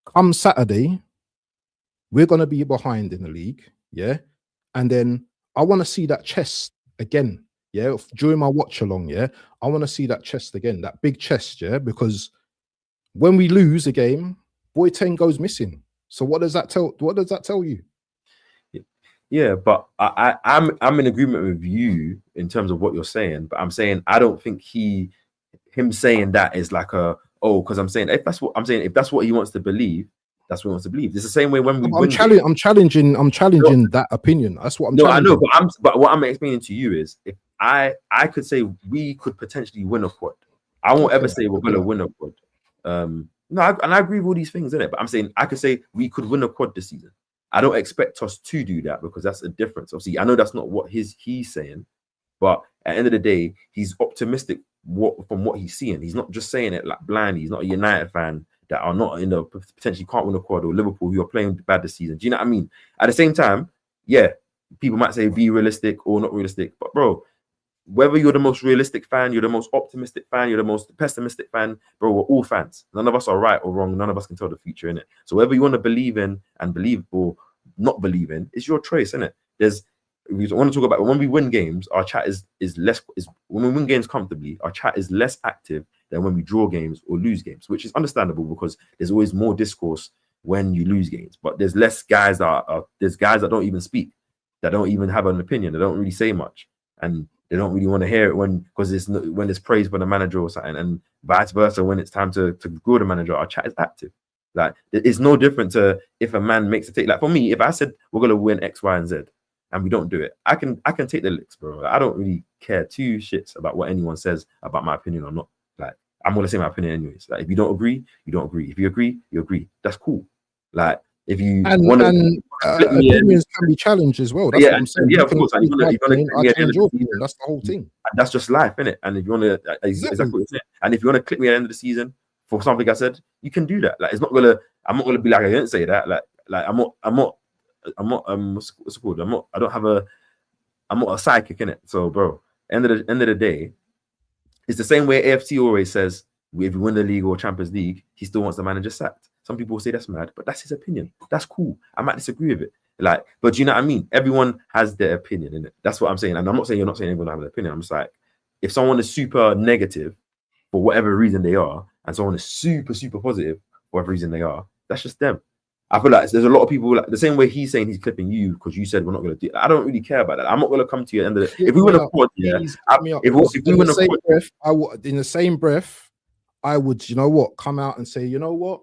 come Saturday, we're gonna be behind in the league, yeah. And then I want to see that chest again, yeah. During my watch along, yeah, I want to see that chest again, that big chest, yeah. Because when we lose a game, Boateng goes missing. So what does that tell? What does that tell you? Yeah, but I'm in agreement with you in terms of what you're saying. But I'm saying I don't think him saying that is like because I'm saying if that's what he wants to believe, that's what he wants to believe. It's the same way when we win. I'm challenging that opinion. That's what I'm challenging. I know, but what I'm explaining to you is if I could say we could potentially win a quad. I won't ever say we're gonna win a quad. No, and I agree with all these things in it, but I'm saying I could say we could win a quad this season. I don't expect us to do that because that's a difference. Obviously, I know that's not what he's saying, but at the end of the day, he's optimistic from what he's seeing. He's not just saying it like blindly. He's not a United fan that are not potentially can't win a quad, or Liverpool who are playing bad this season. Do you know what I mean? At the same time, yeah, people might say be realistic or not realistic, but bro, whether you're the most realistic fan, you're the most optimistic fan, you're the most pessimistic fan, bro, we're all fans. None of us are right or wrong. None of us can tell the future, innit? So whether you want to believe in and believe or not believe in, it's your choice, innit? We want to talk about when we win games, our chat is less. When we win games comfortably, our chat is less active than when we draw games or lose games, which is understandable because there's always more discourse when you lose games. But there's less guys there's guys that don't even speak, that don't even have an opinion, they don't really say much, and they don't really want to hear it when there's praise for the manager or something, and vice versa. When it's time to grow the manager, our chat is active. Like it's no different to if a man makes a take. Like for me, if I said we're gonna win X, Y, and Z, and we don't do it, I can take the licks, bro. Like, I don't really care two shits about what anyone says about my opinion or not. Like I'm gonna say my opinion anyways. Like if you don't agree, you don't agree. If you agree, you agree. That's cool. Like if you want to, opinions can be challenged as well. That's what I'm saying. Yeah, of course. That's the whole thing. And that's just life, innit? And if you want to, exactly what you're saying. And if you want to click me at the end of the season for something I said, you can do that. Like it's not gonna. I'm not gonna be like I didn't say that. Like I'm not. What's it called? I'm not a psychic, innit? So, bro, end of the day, it's the same way AFC always says if you win the league or Champions League, he still wants the manager sacked. Some people say that's mad, but that's his opinion. That's cool. I might disagree with it. Like, but do you know what I mean? Everyone has their opinion, innit? That's what I'm saying. And I'm not saying you're not saying everyone has an opinion. I'm just like, if someone is super negative for whatever reason they are, and someone is super, super positive for whatever reason they are, that's just them. I feel like there's a lot of people like the same way he's saying he's clipping you because you said we're not going to do it. I don't really care about that. I'm not going to come to you at the end of the. If we win a quad, yeah. In the same breath, I would, you know what, come out and say, you know what,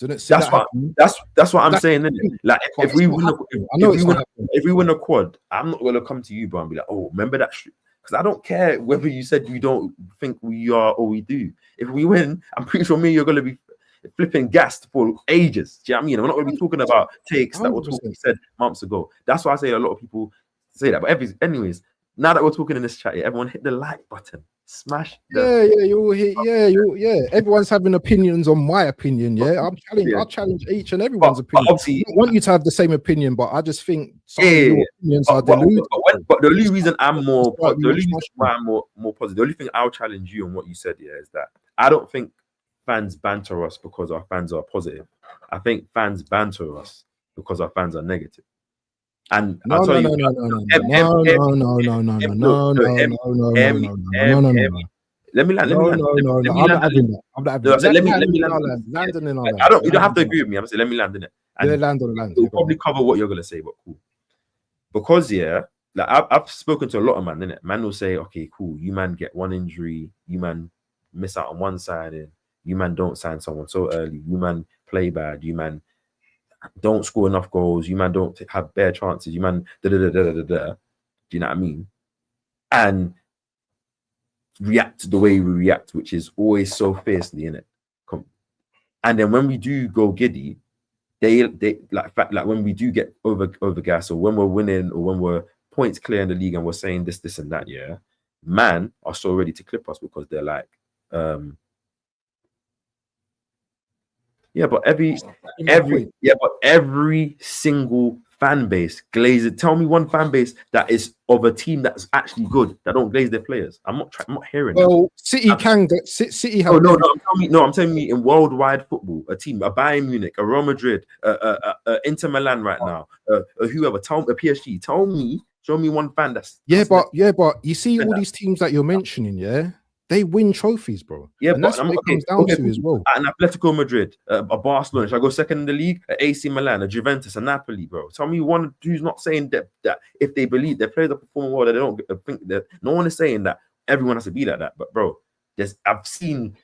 didn't see that's what I'm saying. Isn't it? Like if we win a quad, I'm not going to come to you, bro, and be like, oh, remember that shit. Because I don't care whether you said you don't think we are or we do. If we win, I'm pretty sure you're going to be flipping gassed for ages. Do you know what I mean? We're not going to be talking about takes that we said months ago. That's why I say a lot of people say that. But anyways, now that we're talking in this chat, everyone hit the like button. Smash. Everyone's having opinions on my opinion. Yeah, I'll challenge each and everyone's opinion. I want you to have the same opinion, but I just think some of your opinions are deluded. But the only reason I'm more positive, the only thing I'll challenge you on what you said is that I don't think fans banter us because our fans are positive. I think fans banter us because our fans are negative. And No, I'll tell you, let me land. Let me land. Let me I'm land. not having that. I'm not having No, that. Let let me land. Landon in our land. I don't. You don't have to agree with me. I'm saying let me land in it, Yeah, and land on the land. it'll probably cover what you're gonna say. But cool, because like I've spoken to a lot of man, innit? Man will say, okay, cool. You man get one injury. You man miss out on one side, and you man don't sign someone so early. You man play bad. You man don't score enough goals. You man don't have bare chances. You man da da da da da da. Do you know what I mean? And react the way we react, which is always so fiercely in it. And then when we do go giddy, they like when we do get over gas, or when we're winning, or when we're points clear in the league and we're saying this and that, yeah, man are so ready to clip us because they're like, yeah, but every single fan base glaze it. Tell me one fan base that is of a team that's actually good that don't glaze their players. I'm not hearing. Well, City can get City. Oh no, I'm telling you in worldwide football, a team, a Bayern Munich, a Real Madrid, Inter Milan right now, whoever. Tell me a PSG. Show me one fan that's but you see all these teams that you're mentioning, yeah. They win trophies, bro. Yeah, and that's what it comes down to as well. An Atletico Madrid, a Barcelona. Should I go second in the league? A AC Milan, a Juventus, a Napoli, bro. Tell me one who's not saying that if they believe their players are performing well, that they don't think that. No one is saying that everyone has to be like that. But bro, I've seen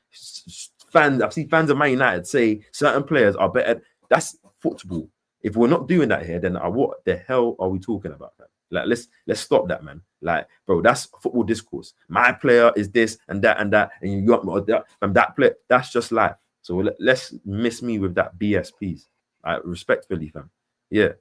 fans of Man United say certain players are better. That's football. If we're not doing that here, then what the hell are we talking about, man? Like, let's stop that, man. Like, bro, that's football discourse. My player is this and that, and you got that from that player. That's just life. So let's miss me with that BS, please. Respectfully, fam. Yeah.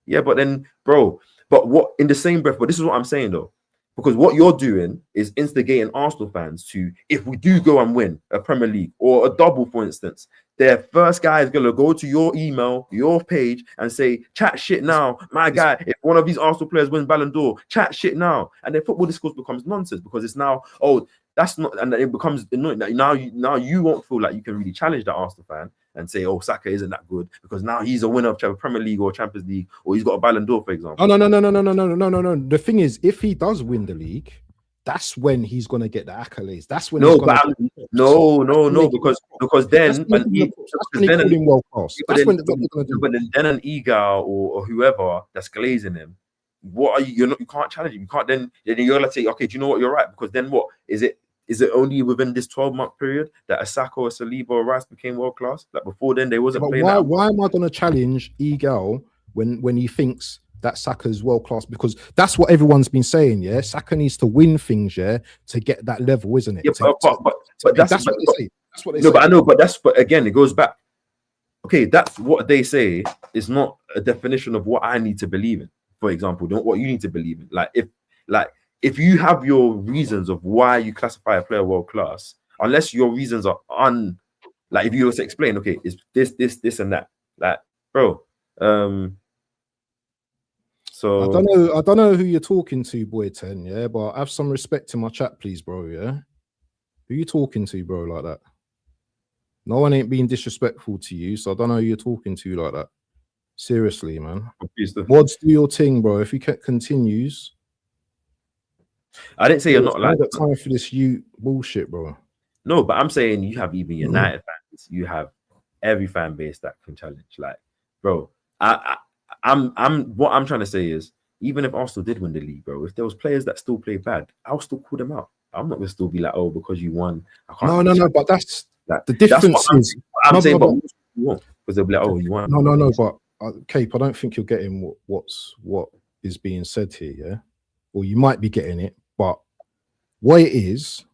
But then, bro, but what in the same breath? But this is what I'm saying though, because what you're doing is instigating Arsenal fans to, if we do go and win a Premier League or a double, for instance, their first guy is going to go to your email, your page, and say, chat shit now. My guy, if one of these Arsenal players wins Ballon d'Or, chat shit now. And then football discourse becomes nonsense because it's now, oh, that's not, and it becomes annoying. Now you won't feel like you can really challenge that Arsenal fan and say, oh, Saka isn't that good because now he's a winner of Premier League or Champions League, or he's got a Ballon d'Or, for example. Oh, no. The thing is, if he does win the league, that's when he's gonna get the accolades. That's when because then when world class. That's when they're gonna do. But then an Egal or whoever that's glazing him, what are you? You can't challenge him. You can't. Then you're gonna say, okay, do you know what? You're right, because then what is it? Is it only within this 12-month period that a Saka or Saliba or Rice became world class? Like before then, they wasn't playing. Why am I gonna challenge Egal when he thinks that Saka's world class? Because that's what everyone's been saying. Yeah, Saka needs to win things, yeah, to get that level, isn't it? Yeah, but that's what they say. That's what they say. But I know, but again, it goes back. Okay, that's what they say is not a definition of what I need to believe in. For example, what you need to believe in. If you have your reasons of why you classify a player world class, unless your reasons are like if you were to explain, okay, it's this and that, like, bro. So I don't know who you're talking to, boy 10, yeah, but have some respect to my chat, please, bro. Yeah, who you talking to, bro, like that? No one ain't being disrespectful to you, so I don't know who you're talking to like that. Seriously, man. Mods, do your thing, bro. If he continues, I didn't say you're not like got time for this bullshit, bro. No, but I'm saying you have even United fans, you have every fan base that can challenge. Like, bro, what I'm trying to say is, even if Arsenal did win the league, bro, if there was players that still play bad, I'll still call them out. I'm not gonna still be like, oh, because you won, I can't. No, but that's like, the difference. I'm saying, but because they'll be like, oh, you won. No, but Cape, I don't think you're getting what is being said here, yeah, or you might be getting it, but what it is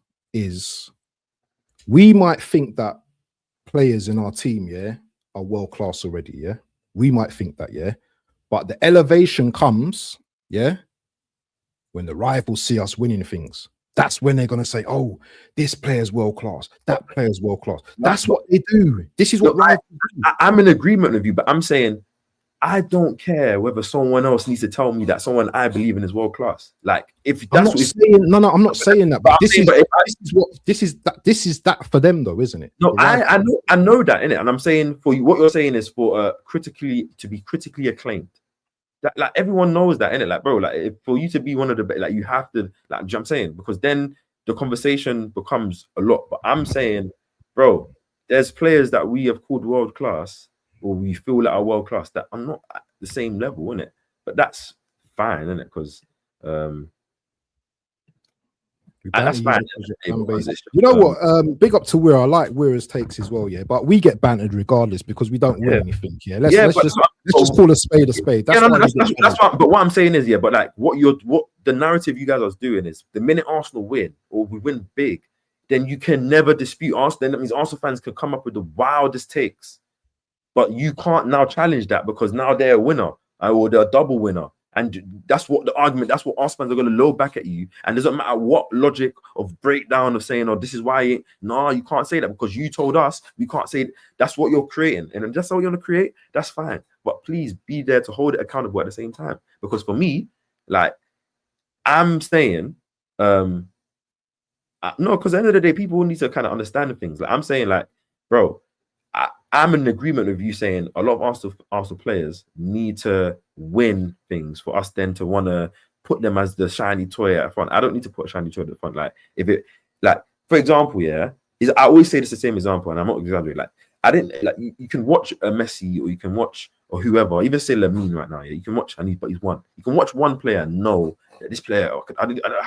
we might think that players in our team, yeah, are world class already, yeah. We might think that, yeah, but the elevation comes, yeah, when the rivals see us winning things. That's when they're gonna say, "Oh, this player's world class. That player's world class." That's what they do. This is what rivals do. I'm in agreement with you, but I'm saying I don't care whether someone else needs to tell me that someone I believe in is world class. Like, if that's I'm not saying that. But this is that for them, though, isn't it? No, I know that, innit? And I'm saying for you, what you're saying is for to be critically acclaimed. That like everyone knows that, innit? Like, bro, like for you to be one of the like you have to like, I'm saying, because then the conversation becomes a lot. But I'm saying, bro, there's players that we have called world class, or we feel that are world class that are not at the same level, innit? But that's fine, innit? Because that's fine. You know what? Big up to Weir. I like Weir's takes as well, yeah. But we get bantered regardless because we don't win anything. Yeah, let's just call a spade a spade. That's fine. But what I'm saying is, yeah, but like what the narrative you guys are doing is the minute Arsenal win or we win big, then you can never dispute Arsenal. Then that means Arsenal fans can come up with the wildest takes, but you can't now challenge that because now they're a winner or they're a double winner. And that's what the argument, that's what Arsenal fans are going to load back at you. And it doesn't matter what logic of breakdown of saying, oh, this is why. No, you can't say that because you told us we can't say it. That's what you're creating. And if that's what you want to create, that's fine. But please be there to hold it accountable at the same time. Because for me, like, I'm saying, no, because at the end of the day, people need to kind of understand the things. Like, I'm saying, like, bro, I'm in agreement with you saying a lot of Arsenal players need to win things for us then to want to put them as the shiny toy at the front. I don't need to put a shiny toy at the front. Like, if it, like, for example, yeah, I always say this the same example, and I'm not exaggerating. Like, I didn't like you can watch a Messi or you can watch or whoever, even say Lamine right now. Yeah, you can watch, but he's one. You can watch one player and know that this player.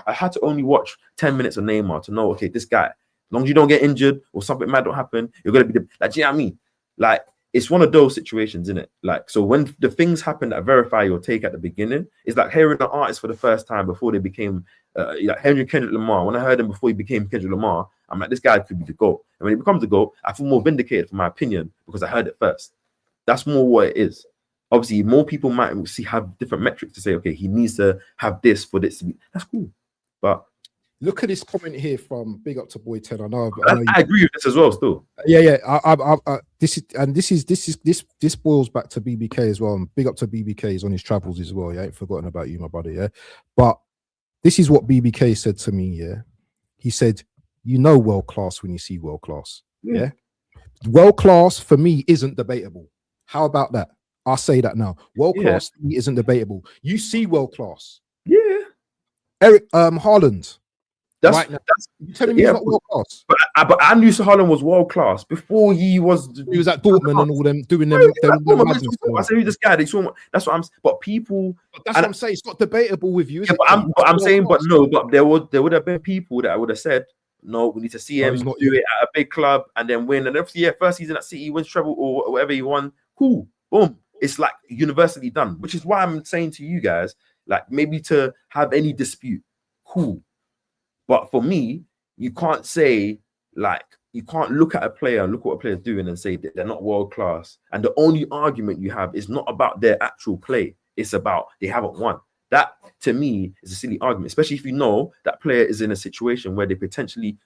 I had to only watch 10 minutes of Neymar to know, okay, this guy. As long as you don't get injured or something mad don't happen, you're gonna be like, do you know what I mean? Like, it's one of those situations, isn't it? Like, so when the things happen that verify your take at the beginning, it's like hearing an artist for the first time before they became like Kendrick Lamar. When I heard him before he became Kendrick Lamar, I'm like, this guy could be the GOAT. And when he becomes the GOAT, I feel more vindicated for my opinion because I heard it first. That's more what it is. Obviously, more people might have different metrics to say, okay, he needs to have this for this to be. That's cool. But look at this comment here from Big Up to Boy 10. I know I agree with this as well. Still, yeah. This boils back to BBK as well. And Big up to BBK. He's on his travels as well. Yeah, I ain't forgotten about you, my brother. Yeah, but this is what BBK said to me. Yeah, he said, "You know, world class when you see world class. Yeah, world class for me isn't debatable. How about that? I'll say that now. World class isn't debatable. You see world class. Yeah, Eric Haaland." You telling me he's not world class? But I knew Haaland was world class before he was. He was at Dortmund and all them doing them. I say who's this guy? That's what I'm. But people. But that's what I'm saying. It's not debatable with you. Yeah, but I'm saying, but no. But there would have been people that would have said, no, we need to see him do it at a big club and then win. And obviously, first season at City, wins treble or whatever he won. Cool, boom. It's like universally done, which is why I'm saying to you guys, like maybe to have any dispute, cool. But for me, you can't say, like, you can't look at a player and look at what a player's doing and say that they're not world class. And the only argument you have is not about their actual play. It's about they haven't won. That, to me, is a silly argument, especially if you know that player is in a situation where they potentially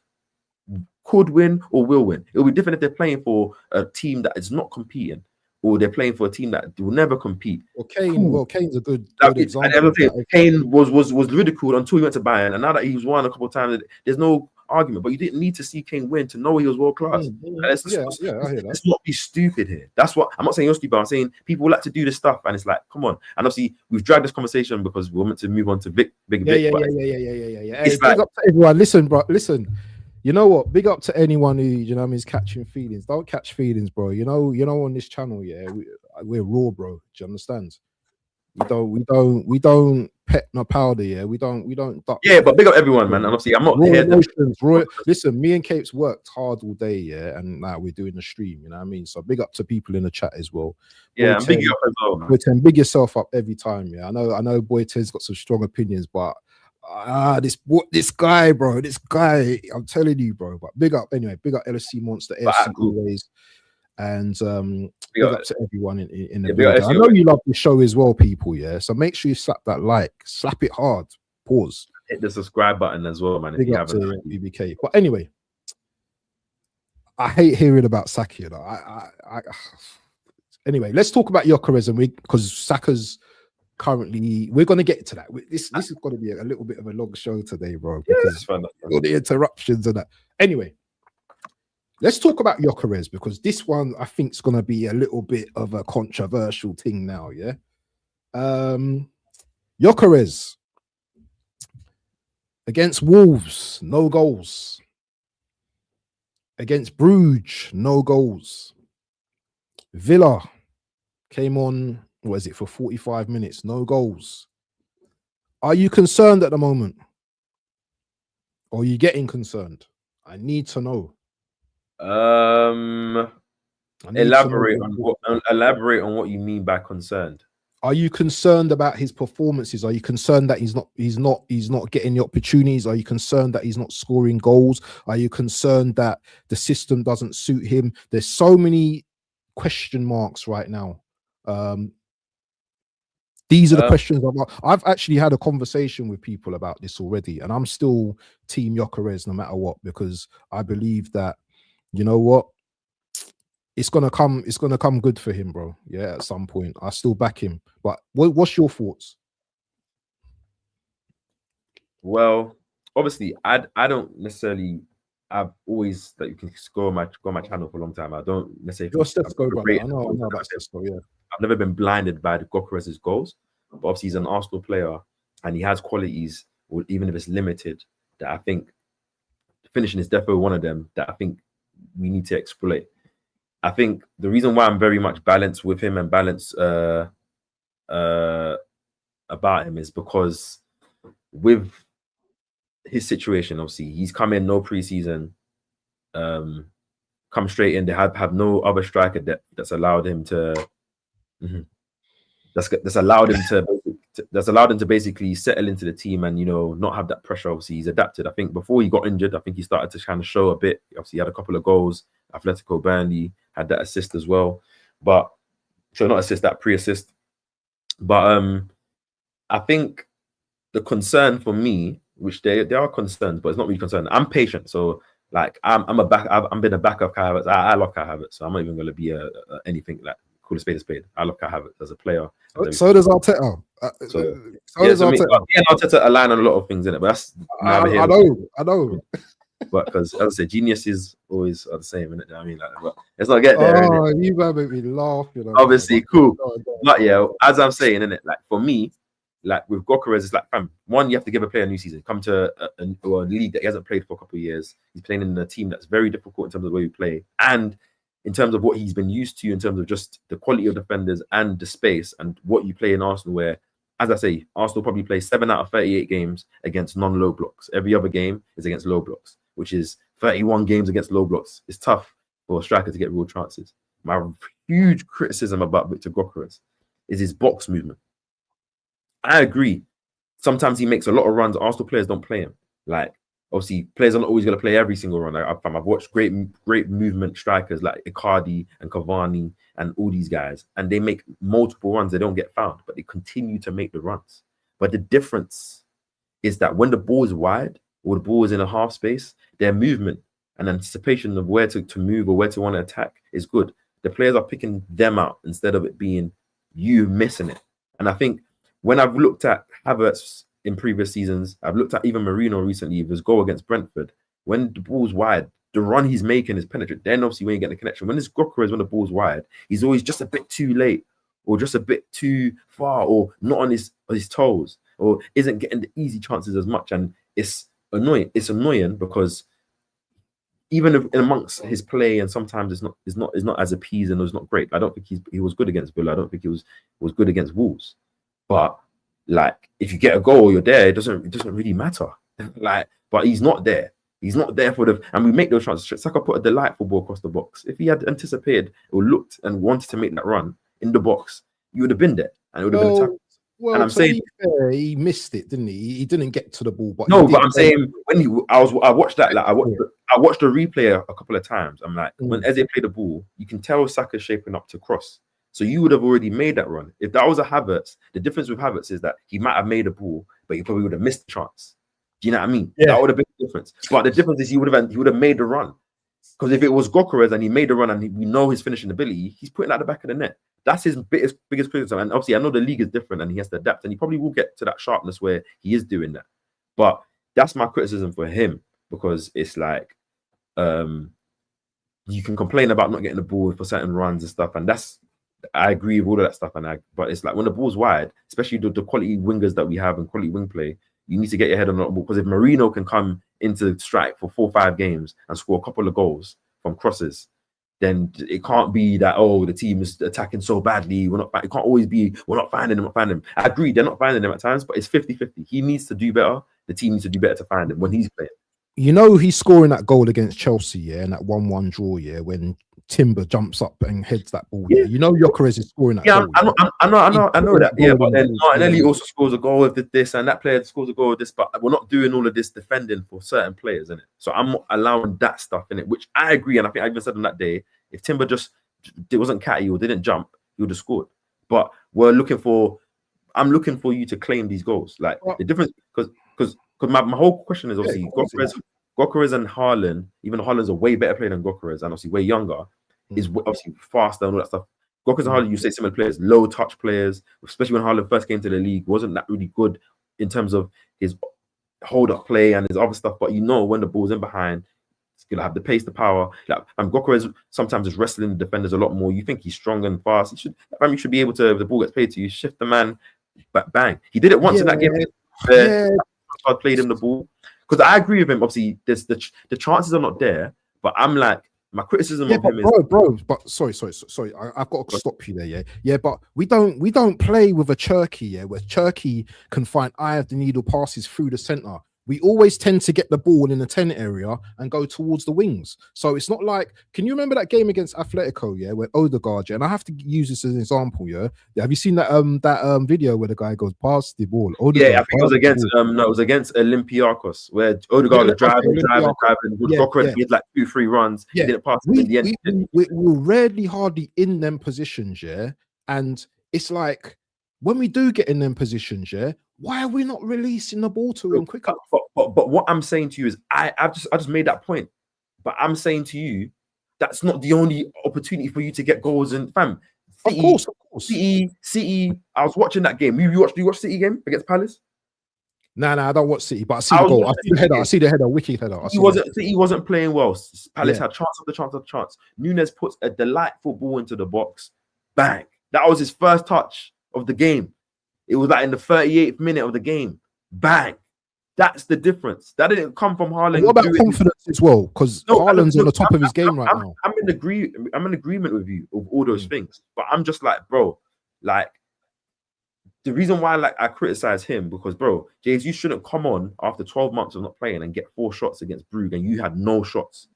could win or will win. It'll be different if they're playing for a team that is not competing or they're playing for a team that will never compete. Well, Kane's a good example. Kane was ridiculed until he went to Bayern, and now that he's won a couple of times, there's no argument. But you didn't need to see Kane win to know he was world class. I hear that. Let's not be stupid here. That's what I'm not saying you're stupid. I'm saying people like to do this stuff, and it's like, come on. And obviously, we've dragged this conversation because we're meant to move on to Vic. Yeah. Hey, big up to everyone. Listen, bro. Listen. You know what? Big up to anyone who, you know, is catching feelings. Don't catch feelings, bro. You know, on this channel, yeah, we're raw, bro. Do you understand? We don't pet no powder, yeah. We don't duck. Yeah, but big up everyone, man. And obviously, I'm not here. Listen, me and Capes worked hard all day, yeah, and now we're doing the stream. You know what I mean? So big up to people in the chat as well. Yeah, I'm big up as well, man. Boy 10, big yourself up every time, yeah. I know. Boy 10's got some strong opinions, but. This guy, bro. I'm telling you, bro. But big up anyway. Big up LSC Monster FC always, and big up to everyone in the video. I know you love the show as well, people. Yeah, so make sure you slap that like, slap it hard. Pause. Hit the subscribe button as well, man. Big up to BBK. But anyway, I hate hearing about Saka. You know, anyway, let's talk about Gyökeres because Saka's. Currently, we're going to get to that. This is going to be a little bit of a long show today, bro. Because all the interruptions and that. Anyway, let's talk about Gyökeres because this one I think is going to be a little bit of a controversial thing now. Yeah, Gyökeres against Wolves, no goals. Against Bruges, no goals. Villa came on, what is it, for 45 minutes, no goals. Are you concerned at the moment? Or are you getting concerned? I need to know. Elaborate on what you mean by concerned. Are you concerned about his performances? Are you concerned that he's not getting the opportunities? Are you concerned that he's not scoring goals? Are you concerned that the system doesn't suit him? There's so many question marks right now. These are the questions I've actually had a conversation with people about this already, and I'm still team Gyökeres no matter what, because I believe that, you know what, it's gonna come good for him, bro. Yeah, at some point. I still back him. But what's your thoughts? Well, obviously, I don't necessarily. I've always that you can go on my channel for a long time. I don't necessarily. Your steps go, brother. I know about steps go. Yeah, I've never been blinded by the Gyökeres' goals, but obviously he's an Arsenal player and he has qualities, or even if it's limited, that I think finishing is definitely one of them that I think we need to exploit. I think the reason why I'm very much balanced with him and balanced about him is because with his situation, obviously he's come in no preseason, come straight in. They have no other striker that's allowed him to that's allowed him to basically settle into the team and, you know, not have that pressure. Obviously he's adapted. I think before he got injured, I think he started to kind of show a bit. Obviously he had a couple of goals. Atletico Burnley had that assist as well, but so not assist, that pre-assist. But I think the concern for me, which they are concerned, but it's not really concerned. I'm patient, so like I'm been a back of Kai Havertz. I love Kai Havertz, so I'm not even going to be anything like call a spade a spade. I love Kai Havertz as a player. So does Arteta. Arteta align on a lot of things in it, but that's I know. But because as I said, geniuses always are the same, innit? I mean, like, but let's not get there. Oh, you gotta make me laugh, you know. Obviously, cool. But yeah, as I'm saying, innit? Like for me, like with Gyökeres, it's like, fam, one, you have to give a player a new season. Come to a league that he hasn't played for a couple of years. He's playing in a team that's very difficult in terms of the way we play, and in terms of what he's been used to, in terms of just the quality of defenders and the space and what you play in Arsenal, where, as I say, Arsenal probably play 7 out of 38 games against non-low blocks. Every other game is against low blocks, which is 31 games against low blocks. It's tough for a striker to get real chances. My huge criticism about Victor Gyökeres is his box movement. I agree. Sometimes he makes a lot of runs. Arsenal players don't play him. Like, obviously, players are not always going to play every single run. I've watched great movement strikers like Icardi and Cavani and all these guys, and they make multiple runs. They don't get found, but they continue to make the runs. But the difference is that when the ball is wide or the ball is in a half space, their movement and anticipation of where to move or where to want to attack is good. The players are picking them out instead of it being you missing it. And I think when I've looked at Havertz in previous seasons, I've looked at even Marino recently with his goal against Brentford. When the ball's wide, the run he's making is penetrant. Then obviously when you get the connection, when it's Gyökeres, when the ball's wide, he's always just a bit too late or just a bit too far or not on his toes or isn't getting the easy chances as much. And it's annoying. It's annoying because even in amongst his play, and sometimes it's not as appeasing or it's not great. I don't think he was good against Villa. I don't think he was good against Wolves. But like, if you get a goal, you're there. It doesn't really matter. Like, but he's not there. He's not there and we make those chances. Saka put a delightful ball across the box. If he had anticipated or looked and wanted to make that run in the box, you would have been there and it would have been a tackle. Well, and I'm saying fair, he missed it, didn't he? He didn't get to the ball. But no, but I'm saying when I watched that, like I watched the replay a couple of times. I'm like, when Eze played the ball, you can tell Saka's shaping up to cross. So you would have already made that run. If that was a Havertz, the difference with Havertz is that he might have made a ball, but he probably would have missed the chance. Do you know what I mean? Yeah. That would have been the difference. But the difference is he would have made the run. Because if it was Gyökeres and he made the run and we know his finishing ability, he's putting at the back of the net. That's his biggest criticism. And obviously, I know the league is different and he has to adapt, and he probably will get to that sharpness where he is doing that. But that's my criticism for him, because it's like you can complain about not getting the ball for certain runs and stuff, and that's I agree with all of that stuff, but it's like when the ball's wide, especially the quality wingers that we have and quality wing play, you need to get your head on the ball, because if Marino can come into strike for 4 or 5 games and score a couple of goals from crosses, then it can't be that, oh, the team is attacking so badly. It can't always be, we're not finding them. I agree, they're not finding them at times, but it's 50-50. He needs to do better. The team needs to do better to find him when he's playing. You know, he's scoring that goal against Chelsea, yeah, and that 1-1 draw, yeah, when Timber jumps up and heads that ball. Yeah, you know, Gyökeres is scoring that goal. I know that. Yeah, but then Martinelli also scores a goal with this, and that player scores a goal with this. But we're not doing all of this defending for certain players, innit? So I'm not allowing that stuff in it, which I agree. And I think I even said on that day, if Timber it wasn't catty or didn't jump, he would have scored. But I'm looking for you to claim these goals. Like the difference, because my whole question is obviously Gyökeres and Haaland. Even Haaland's a way better player than Gyökeres, and obviously way younger. Is obviously faster and all that stuff. Gyökeres and Haaland, you say similar players, low touch players, especially when Haaland first came to the league, wasn't that really good in terms of his hold up play and his other stuff. But you know, when the ball's in behind, he's gonna have the pace, the power. Like, and Gyökeres sometimes is wrestling the defenders a lot more. You think he's strong and fast. You should be able to, if the ball gets played to you, shift the man, but bang. He did it once in that game. I played him the ball. Because I agree with him. Obviously, there's the chances are not there, but I'm like, my criticism of him is but sorry. I've got to stop you there, yeah. But we don't play with a Cherky, where Cherky can find eye of the needle passes through the center. We always tend to get the ball in the 10 area and go towards the wings. So it's not like, can you remember that game against Atletico, where Odegaard, and I have to use this as an example, have you seen that video where the guy goes past the ball? Odegaard, I think it was against Olympiacos, where Odegaard was driving. He had like 2-3 runs. He didn't pass in the end. We're rarely hardly in them positions, and it's like, when we do get in them positions, why are we not releasing the ball to him quicker? But what I'm saying to you is, I just made that point. But I'm saying to you, that's not the only opportunity for you to get goals. And fam, City, of course. City. I was watching that game. You watch City game against Palace? Nah, I don't watch City, but I see the goal. I see the header, wicked header. City wasn't playing well. Palace had chance after chance. Nunes puts a delightful ball into the box. Bang! That was his first touch of the game. It was like in the 38th minute of the game. Bang. That's the difference. That didn't come from Haaland. What about confidence as well? Because Haaland's on the top of his game right now. I'm in agreement with you of all those things. But I'm just like, bro, like, the reason why I criticize him, because, bro, James, you shouldn't come on after 12 months of not playing and get 4 shots against Brugge and you had no shots.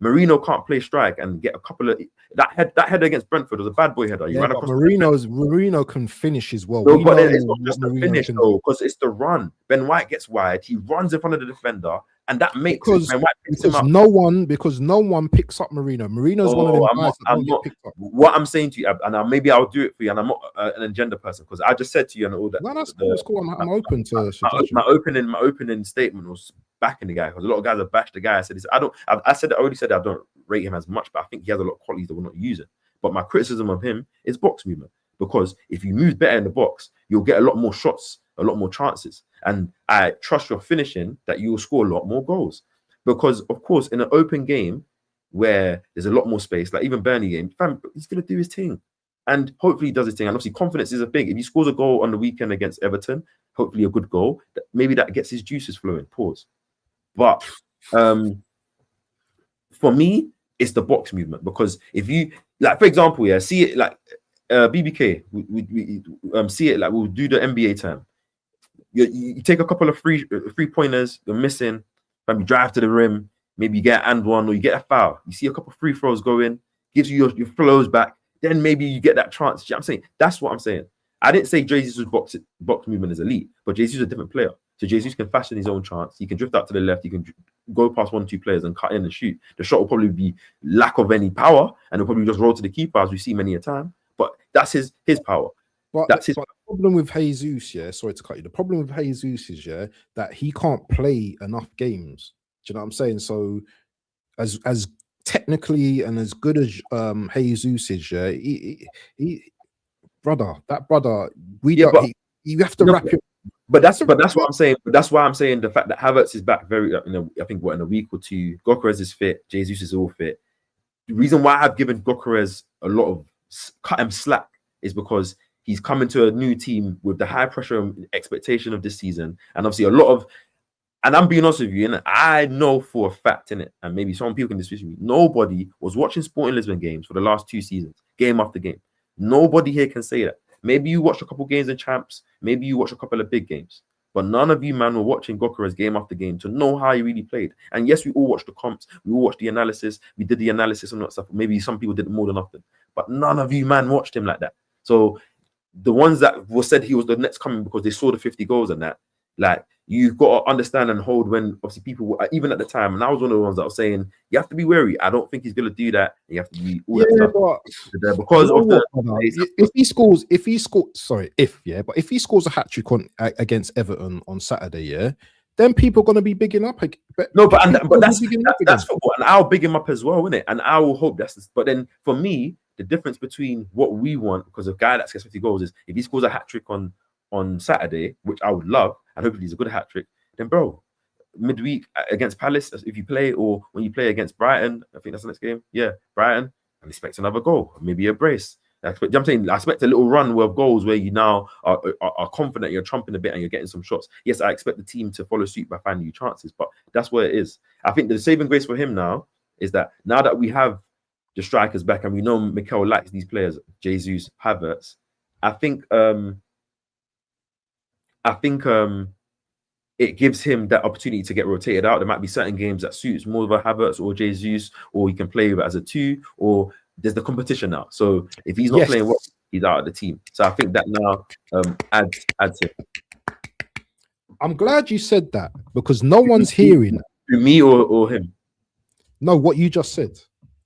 Marino can't play strike and get a couple of that header against Brentford was a bad boy header. Marino can finish as well. No, but it's not just the finish though, because it's the run. Ben White gets wide, he runs in front of the defender, and that makes Ben White picks him up. Because no one picks up Marino. Marino's one of them guys that don't get picked up. What I'm saying to you, and maybe I'll do it for you, and I'm not an agenda person, because I just said to you and all that. No, that's cool. I'm open to my opening statement was backing the guy, because a lot of guys have bashed the guy. I already said I don't rate him as much, but I think he has a lot of qualities that we're not using. But my criticism of him is box movement, because if you move better in the box, you'll get a lot more shots, a lot more chances, and I trust your finishing that you will score a lot more goals. Because of course, in an open game where there's a lot more space, like even Burnley game, fam, he's gonna do his thing, and hopefully he does his thing. And obviously, confidence is a thing. If he scores a goal on the weekend against Everton, hopefully a good goal, maybe that gets his juices flowing. Pause. But for me, it's the box movement, because if you, like, for example, see it like BBK, we see it like we'll do the NBA term. You take a couple of free pointers, you're missing, maybe drive to the rim, maybe you get and one, or you get a foul. You see a couple of free throws go in, gives you your flows back, then maybe you get that chance. I'm saying that's what I'm saying. I didn't say Jesus' box movement is elite, but Jesus is a different player. So Jesus can fashion his own chance. He can drift out to the left. He can go past 1-2 players and cut in and shoot. The shot will probably be lack of any power, and it'll probably just roll to the keeper, as we see many a time. But that's his power. But the problem with Jesus, sorry to cut you. The problem with Jesus is, that he can't play enough games. Do you know what I'm saying? So, as technically and as good as Jesus is, you have to wrap your. But that's what I'm saying. But that's why I'm saying the fact that Havertz is back very, I think in a week or two. Gyökeres is fit. Jesus is all fit. The reason why I've given Gyökeres a lot of cut him slack is because he's coming to a new team with the high pressure and expectation of this season, and obviously a lot of. And I'm being honest with you, and I know for a fact in it, and maybe some people can disagree with me. Nobody was watching Sporting Lisbon games for the last 2 seasons, game after game. Nobody here can say that. Maybe you watched a couple games in champs, maybe you watched a couple of big games, but none of you, man, were watching Gyökeres game after game to know how he really played. And yes, we all watched the comps, we all watched the analysis, we did the analysis and that stuff. Maybe some people did it more than often, but none of you, man, watched him like that. So the ones that were said he was the next coming because they saw the 50 goals and that, like, you've got to understand and hold when obviously people were, even at the time, and I was one of the ones that was saying you have to be wary. I don't think he's going to do that. You have to be all that stuff. Because of if he scores a hat trick on against Everton on Saturday, then people are going to be bigging up. No, but that's football, and I'll big him up as well, innit? And I will hope that's. But then for me, the difference between what we want, because a guy that gets 50 goals, is if he scores a hat trick on Saturday, which I would love, and hopefully he's a good hat trick, then bro, midweek against Palace, if you play, or when you play against Brighton, I think that's the next game. Yeah, Brighton, and expect another goal, maybe a brace. I'm saying I expect a little run of goals where you now are confident, you're trumping a bit and you're getting some shots. Yes, I expect the team to follow suit by finding you chances, but that's where it is. I think the saving grace for him now is that now that we have the strikers back and we know Mikel likes these players, Jesus, Havertz, I think it gives him that opportunity to get rotated out. There might be certain games that suits more of a Havertz or Jesus, or he can play as a 2, or there's the competition now. So if he's not playing well, he's out of the team. So I think that now adds him. I'm glad you said that, because no one's hearing that. Me or him? No, what you just said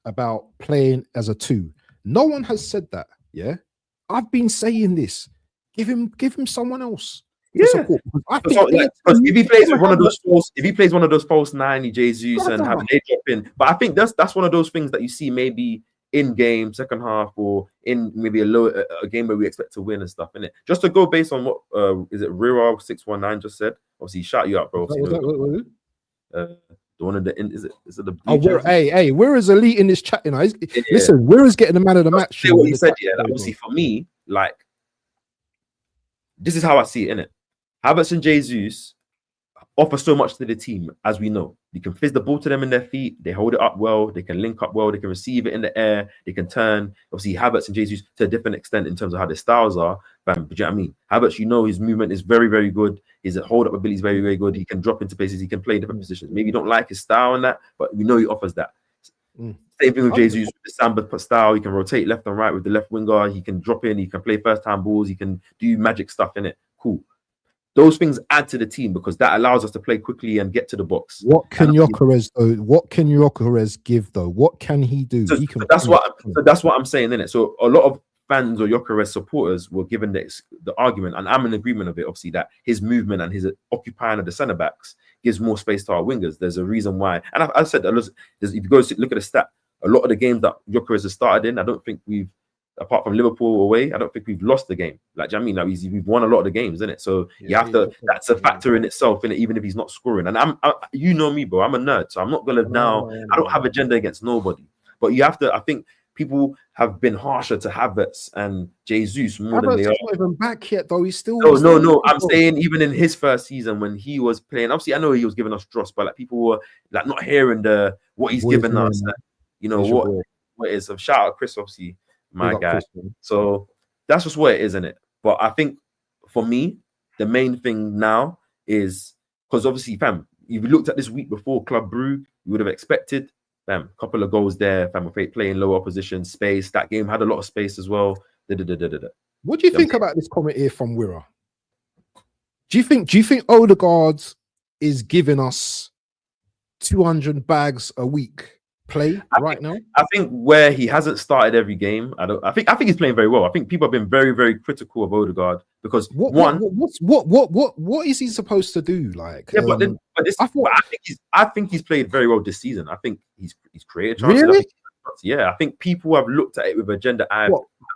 about playing as a 2. No one has said that. Yeah, I've been saying this. Give him someone else. Yeah, I think because if he plays with one of those false, if he plays one of those false 9, Jesus, and have they drop in. But I think that's one of those things that you see maybe in game second half, or in maybe a game where we expect to win and stuff, innit? Just to go based on what is it Rira 619 just said. Obviously, shout you out, bro. The one of the is it the hey, where is elite in this chat? You know, listen, where is getting the man of the match? What he said, obviously for me, like, this is how I see it, innit? Havertz and Jesus offer so much to the team, as we know. You can fizz the ball to them in their feet, they hold it up well, they can link up well, they can receive it in the air, they can turn. Obviously, Havertz and Jesus to a different extent in terms of how their styles are. But do you know what I mean? Havertz, you know, his movement is very, very good. His hold-up ability is very, very good. He can drop into places, he can play different positions. Maybe you don't like his style and that, but we know he offers that. Same thing with Jesus, with the Samba style. He can rotate left and right with the left winger. He can drop in, he can play first-time balls, he can do magic stuff in it. Cool. Those things add to the team because that allows us to play quickly and get to the box. What can Gyökeres do? What can Gyökeres give though? What can he do? So that's what I'm saying, innit? So a lot of fans or Gyökeres supporters were given the argument, and I'm in agreement of it, obviously, that his movement and his occupying of the centre backs gives more space to our wingers. There's a reason why, and I said, if you go look at the stat, a lot of the games that Gyökeres has started in, I don't think we've, apart from Liverpool away, I don't think we've lost the game. Like, do you know what I mean? Like, we've won a lot of the games, isn't it? So you have to. That's a factor in itself, innit? Even if he's not scoring. And you know me, bro. I'm a nerd, so I'm not gonna I don't have agenda against nobody. But you have to. I think people have been harsher to Havertz and Jesus more than they are. Not even back yet, though. He's still. No. I'm saying even in his first season when he was playing. Obviously, I know he was giving us dross, but like people were like not hearing what he's given us. You know what it is. So shout out Chris, obviously. My guy. So that's just what it is, isn't it? But I think for me, the main thing now is because obviously, fam, if you looked at this week before Club Brugge, you would have expected, fam, a couple of goals there, fam, playing lower opposition, space. That game had a lot of space as well. What do you think about this comment here from Wira? Do you think Odegaard is giving us 200 bags a week? Now, I think where he hasn't started every game, I think he's playing very well. I think people have been very, very critical of Odegaard because what is he supposed to do? Like, I think he's played very well this season. I think he's created chances. Really? I think people have looked at it with agenda.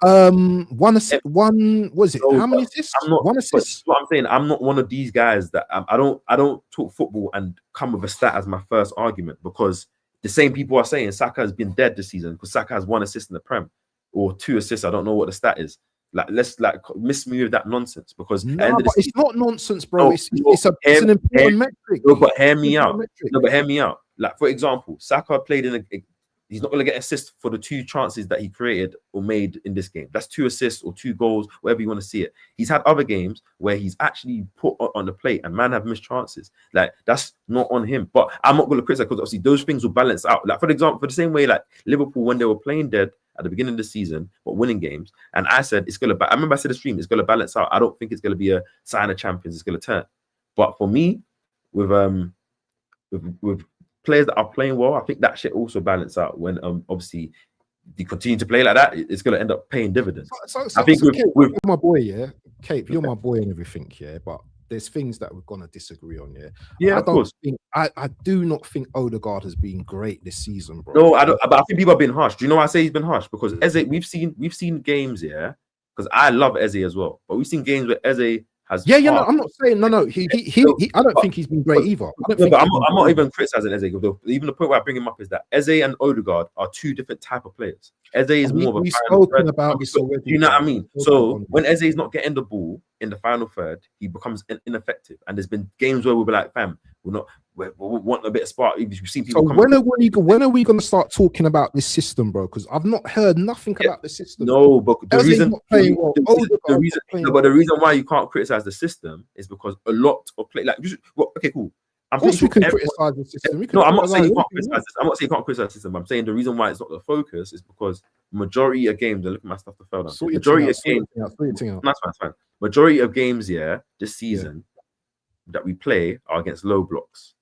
One assist. One was it? How many assists? One assist. What I'm saying, I'm not one of these guys that I don't talk football and come with a stat as my first argument because the same people are saying Saka has been dead this season because Saka has 1 assist in the Prem. or 2 assists. I don't know what the stat is. Like, let's miss me with that nonsense, because No, but it's not nonsense, bro. It's an important metric. No, but hear me out. No, but hear me out. Like, for example, Saka played in he's not going to get assists for the 2 chances that he created or made in this game. That's 2 assists or 2 goals, whatever you want to see it. He's had other games where he's actually put on the plate and man have missed chances. Like, that's not on him. But I'm not going to criticize, because obviously those things will balance out. Like, for example, for the same way, like Liverpool, when they were playing dead at the beginning of the season, but winning games, and I said I remember I said the stream, it's going to balance out. I don't think it's going to be a sign of champions. It's going to turn. But for me, with players that are playing well, I think that shit also balance out when obviously you continue to play like that, it's going to end up paying dividends. I think with my boy, yeah, Cape, you're my boy and everything, yeah, but there's things that we're gonna disagree on, yeah. Yeah, of course. I do not think Odegaard has been great this season, bro. No, I don't. But I think people have been harsh. Do you know why I say he's been harsh? Because Eze, we've seen games, yeah. Because I love Eze as well, but we've seen games where Eze has. Yeah, no, I'm not saying no. He I don't think he's been great either. I'm not even criticizing Eze. Even the point where I bring him up is that Eze and Odegaard are 2 different type of players. Eze is more of a. We've spoken about this already. Do you know what I mean? So when Eze is not getting the ball in the final third, he becomes ineffective. And there's been games where we'll be like, fam, we want a bit of spark. You've seen people. So when are we going to start talking about this system, bro? Because I've not heard nothing about the system. No, but the reason why you can't criticize the system is because a lot of play. Like, okay, cool. Of course, we can criticize the system. I'm not saying you can't criticize this. I'm not saying you can't criticize the system. I'm saying the reason why it's not the focus is because majority of games, look at my stuff to fell down. Majority of games, that's fine. Majority of games, this season that we play are against low blocks.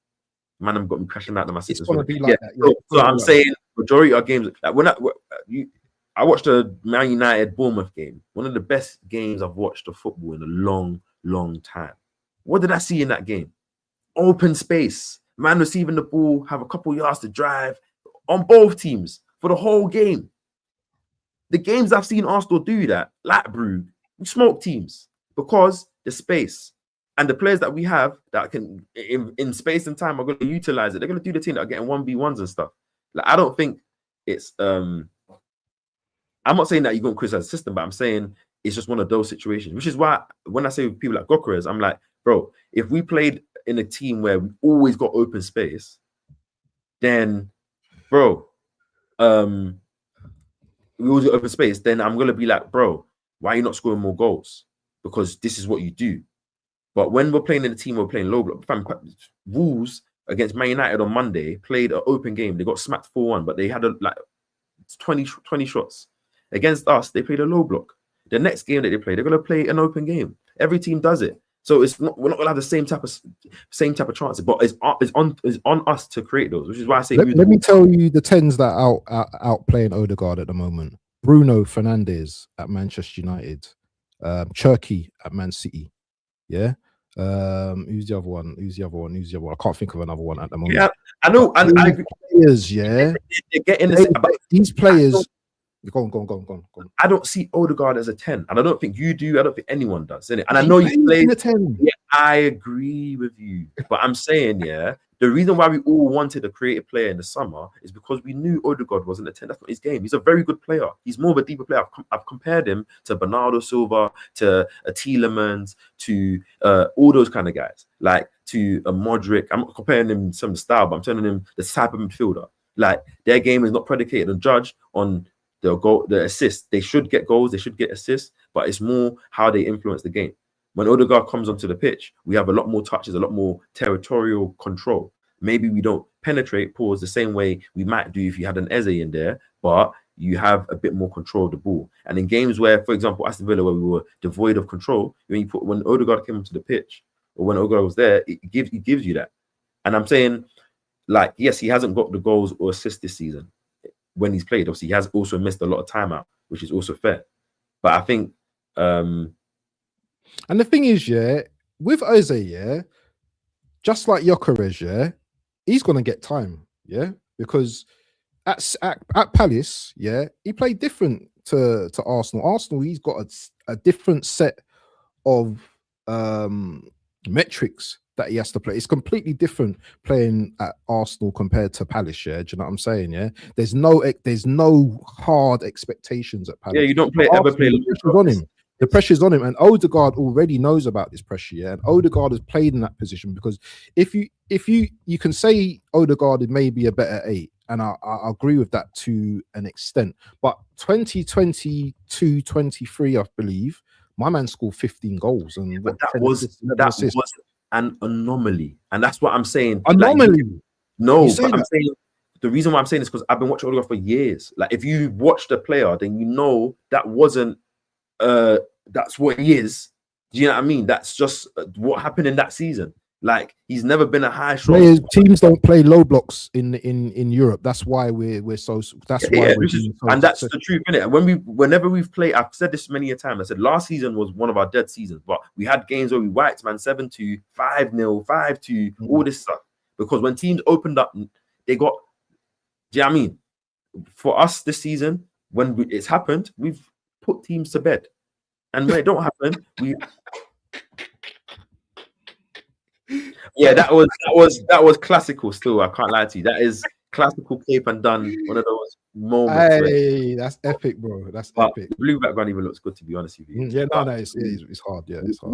Man, I've got me crashing out of my system. So I'm saying majority of games, like when I watched a Man United Bournemouth game, one of the best games I've watched of football in a long, long time. What did I see in that game? Open space, man receiving the ball, have a couple yards to drive on both teams for the whole game. The games I've seen Arsenal do that, like Brugge, we smoke teams because the space and the players that we have that can in space and time are going to utilize it. They're going to do the team that are getting 1v1s and stuff. Like, I don't think it's I'm not saying that you're going to criticize the system, but I'm saying it's just one of those situations, which is why when I say with people like Gokeres, I'm like, bro, if we played in a team where we always got open space, then, bro, we always got open space, then I'm gonna be like, bro, why are you not scoring more goals? Because this is what you do. But when we're playing in a team, we're playing low block. Wolves against Man United on Monday played an open game. They got smacked 4-1, but they had 20 shots. Against us, they played a low block. The next game that they play, they're gonna play an open game. Every team does it. So we're not gonna have the same type of chances, but it's on us to create those, which is why I say. Let me tell you the 10s that are out playing Odegaard at the moment. Bruno Fernandes at Manchester United, Cherky at Man City. Yeah. Who's the other one? I can't think of another one at the moment. Yeah, I know. And I agree. Players, yeah. These players. Go on. I don't see Odegaard as a 10, and I don't think you do. I don't think anyone does, innit? And I know you play a 10. Yeah, I agree with you, but I'm saying, the reason why we all wanted a creative player in the summer is because we knew Odegaard wasn't a 10. That's not his game. He's a very good player. He's more of a deeper player. I've compared him to Bernardo Silva, to a Tielemans, to all those kind of guys, like to a Modric. I'm not comparing him some style, but I'm telling him the type of midfielder. Like, their game is not predicated and judged on the assists. They should get goals, they should get assists, but it's more how they influence the game. When Odegaard comes onto the pitch, we have a lot more touches, a lot more territorial control. Maybe we don't penetrate pause the same way we might do if you had an Eze in there, but you have a bit more control of the ball. And in games where, for example, Aston Villa, where we were devoid of control, when Odegaard came onto the pitch, or when Odegaard was there, it gives you that. And I'm saying, like, yes, he hasn't got the goals or assists this season when he's played. Obviously, he has also missed a lot of time out, which is also fair. But I think and the thing is, with Eze, just like Gyökeres, he's gonna get time, because at Palace, he played different to Arsenal. Arsenal, he's got a different set of metrics that he has to play. It's completely different playing at Arsenal compared to Palace. Yeah, do you know what I'm saying? Yeah, there's no hard expectations at Palace. Yeah, you don't Arsenal, the pressure's on him. The pressure's on him, and Odegaard already knows about this pressure. Yeah, and Odegaard has played in that position because if you can say Odegaard is maybe a better 8, and I agree with that to an extent. But 2022-23, I believe, my man scored 15 goals, and but that was an anomaly, and that's what I'm saying. Anomaly? Like, no, but I'm saying the reason why I'm saying this because I've been watching Odegaard for years. Like, if you watch the player, then you know that wasn't. That's what he is. Do you know what I mean? That's just what happened in that season. Like, he's never been a high shot. Teams don't play low blocks in Europe. That's why we're so. That's why and that's the truth, innit? Whenever we've played, I've said this many a time. I said last season was one of our dead seasons, but we had games where we wiped man 7-2, 5-0, 5-2, all this stuff. Because when teams opened up, they got. Do you know what I mean? For us this season, when it's happened, we've put teams to bed, and when it don't happen, we. Yeah, that was classical. Still, I can't lie to you. That is classical cape and done. One of those moments. Hey, that's epic, bro. That's epic. The blue background even looks good, to be honest with you. Yeah, no, it's hard. Yeah, it's hard.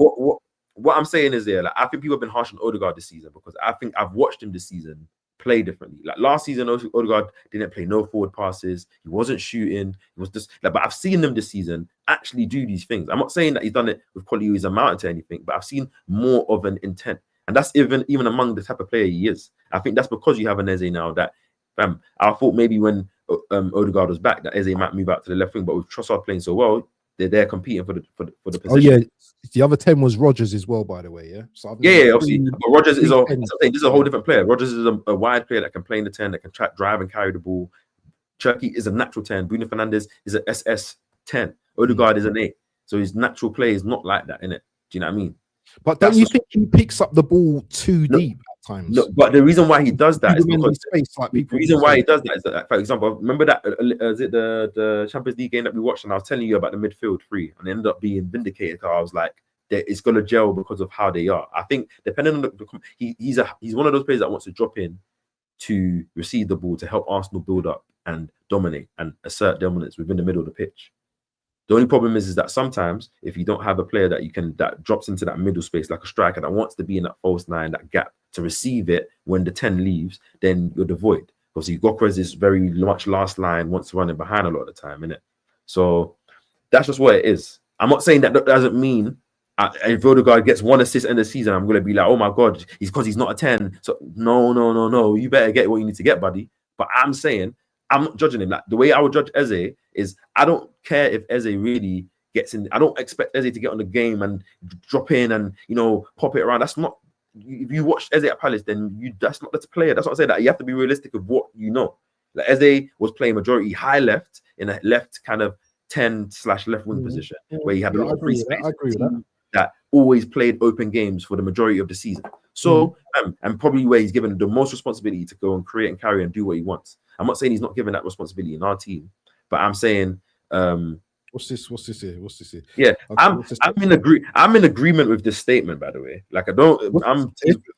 What I'm saying is, like, I think people have been harsh on Odegaard this season because I think I've watched him this season play differently. Like last season, Odegaard didn't play no forward passes. He wasn't shooting. He was just like, but I've seen them this season actually do these things. I'm not saying that he's done it with quality, he's amounted to anything, but I've seen more of an intent. And that's even among the type of player he is. I think that's because you have an Eze now that I thought maybe when Odegaard was back that Eze might move out to the left wing, but with Trossard playing so well, they're there competing for the position. Oh yeah, the other 10 was Rodgers as well, by the way. Yeah, so obviously, but Rodgers is this is a whole different player. Rodgers is a wide player that can play in the 10, that can drive and carry the ball. Cherki is a natural 10. Bruno Fernandes is an SS 10. Odegaard is an 8. So his natural play is not like that, innit? Do you know what I mean? But don't you think he picks up the ball too deep at times? No, but the reason why he does that is because the reason why he does that is that, for example, remember that is it the Champions League game that we watched, and I was telling you about the midfield three, and it ended up being vindicated because I was like, it's gonna gel because of how they are. I think depending on he's one of those players that wants to drop in to receive the ball to help Arsenal build up and dominate and assert dominance within the middle of the pitch. The only problem is that sometimes if you don't have a player that drops into that middle space, like a striker that wants to be in that false nine, that gap to receive it when the 10 leaves, then you're devoid. Because Gokras is very much last line, wants to run in behind a lot of the time, innit? So that's just what it is. I'm not saying that doesn't mean if Odegaard gets 1 assist in the season, I'm going to be like, oh my God, he's not a 10. So no. You better get what you need to get, buddy. But I'm saying, I'm not judging him. Like, the way I would judge Eze is I don't care if Eze really gets in. I don't expect Eze to get on the game and drop in and, pop it around. That's not, if you watch Eze at Palace, then that's not the player. That's what I say, that you have to be realistic of what you know. Like, Eze was playing majority high left in a left kind of 10/left wing position where he had a lot of free space. I agree with that always played open games for the majority of the season. So, and probably where he's given the most responsibility to go and create and carry and do what he wants. I'm not saying he's not given that responsibility in our team, but I'm saying, what's this here? Yeah, okay, I'm in agreement with this statement, by the way. Like,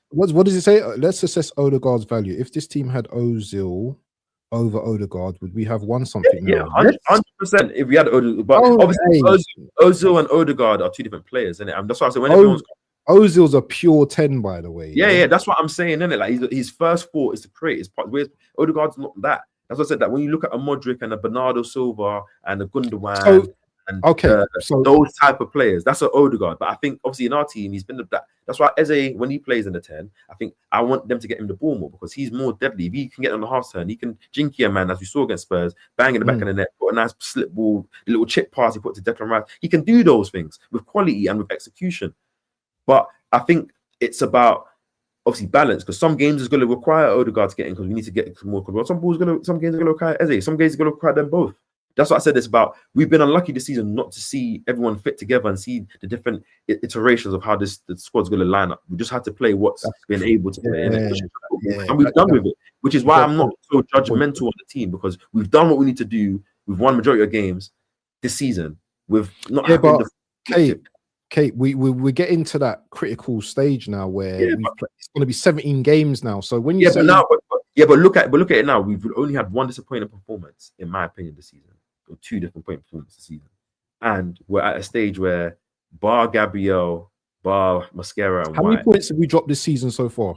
what does it say? Let's assess Odegaard's value. If this team had Ozil over Odegaard, would we have won something? Yeah, 100%. If we had Odegaard, but obviously Ozil and Odegaard are two different players, isn't it? That's why I say when everyone's Ozil's a pure 10, by the way. Yeah, that's what I'm saying, isn't it? Like, his first thought is to create. Odegaard's not that. That's what I said. That when you look at a Modric and a Bernardo Silva and a Gundogan so those type of players, that's an Odegaard. But I think obviously in our team, he's been that. That's why Eze, when he plays in the 10, I think I want them to get him the ball more because he's more deadly. If he can get on the half turn, he can jinky a man, as we saw against Spurs, bang in the back of the net, put a nice slip ball, the little chip pass he put to Declan Rice. He can do those things with quality and with execution. But I think it's about obviously balance, because some games is going to require Odegaard to get in because we need to get more control. Some games are going to require Eze. Some games are going to require them both. That's what I said. It's about, we've been unlucky this season not to see everyone fit together and see the different iterations of how the squad's going to line up. We just had to play what's been able to play, and we've done with it. Which is why I'm not so judgmental on the team, because we've done what we need to do. We've won majority of games this season with not having Kate, we're getting to that critical stage now where Yeah, it's going to be 17 games now. So when you say but look at it now. We've only had one disappointing performance, in my opinion, this season, or two disappointing performances this season, and we're at a stage where bar Gabriel, bar Mascara, and how White, many points have we dropped this season so far?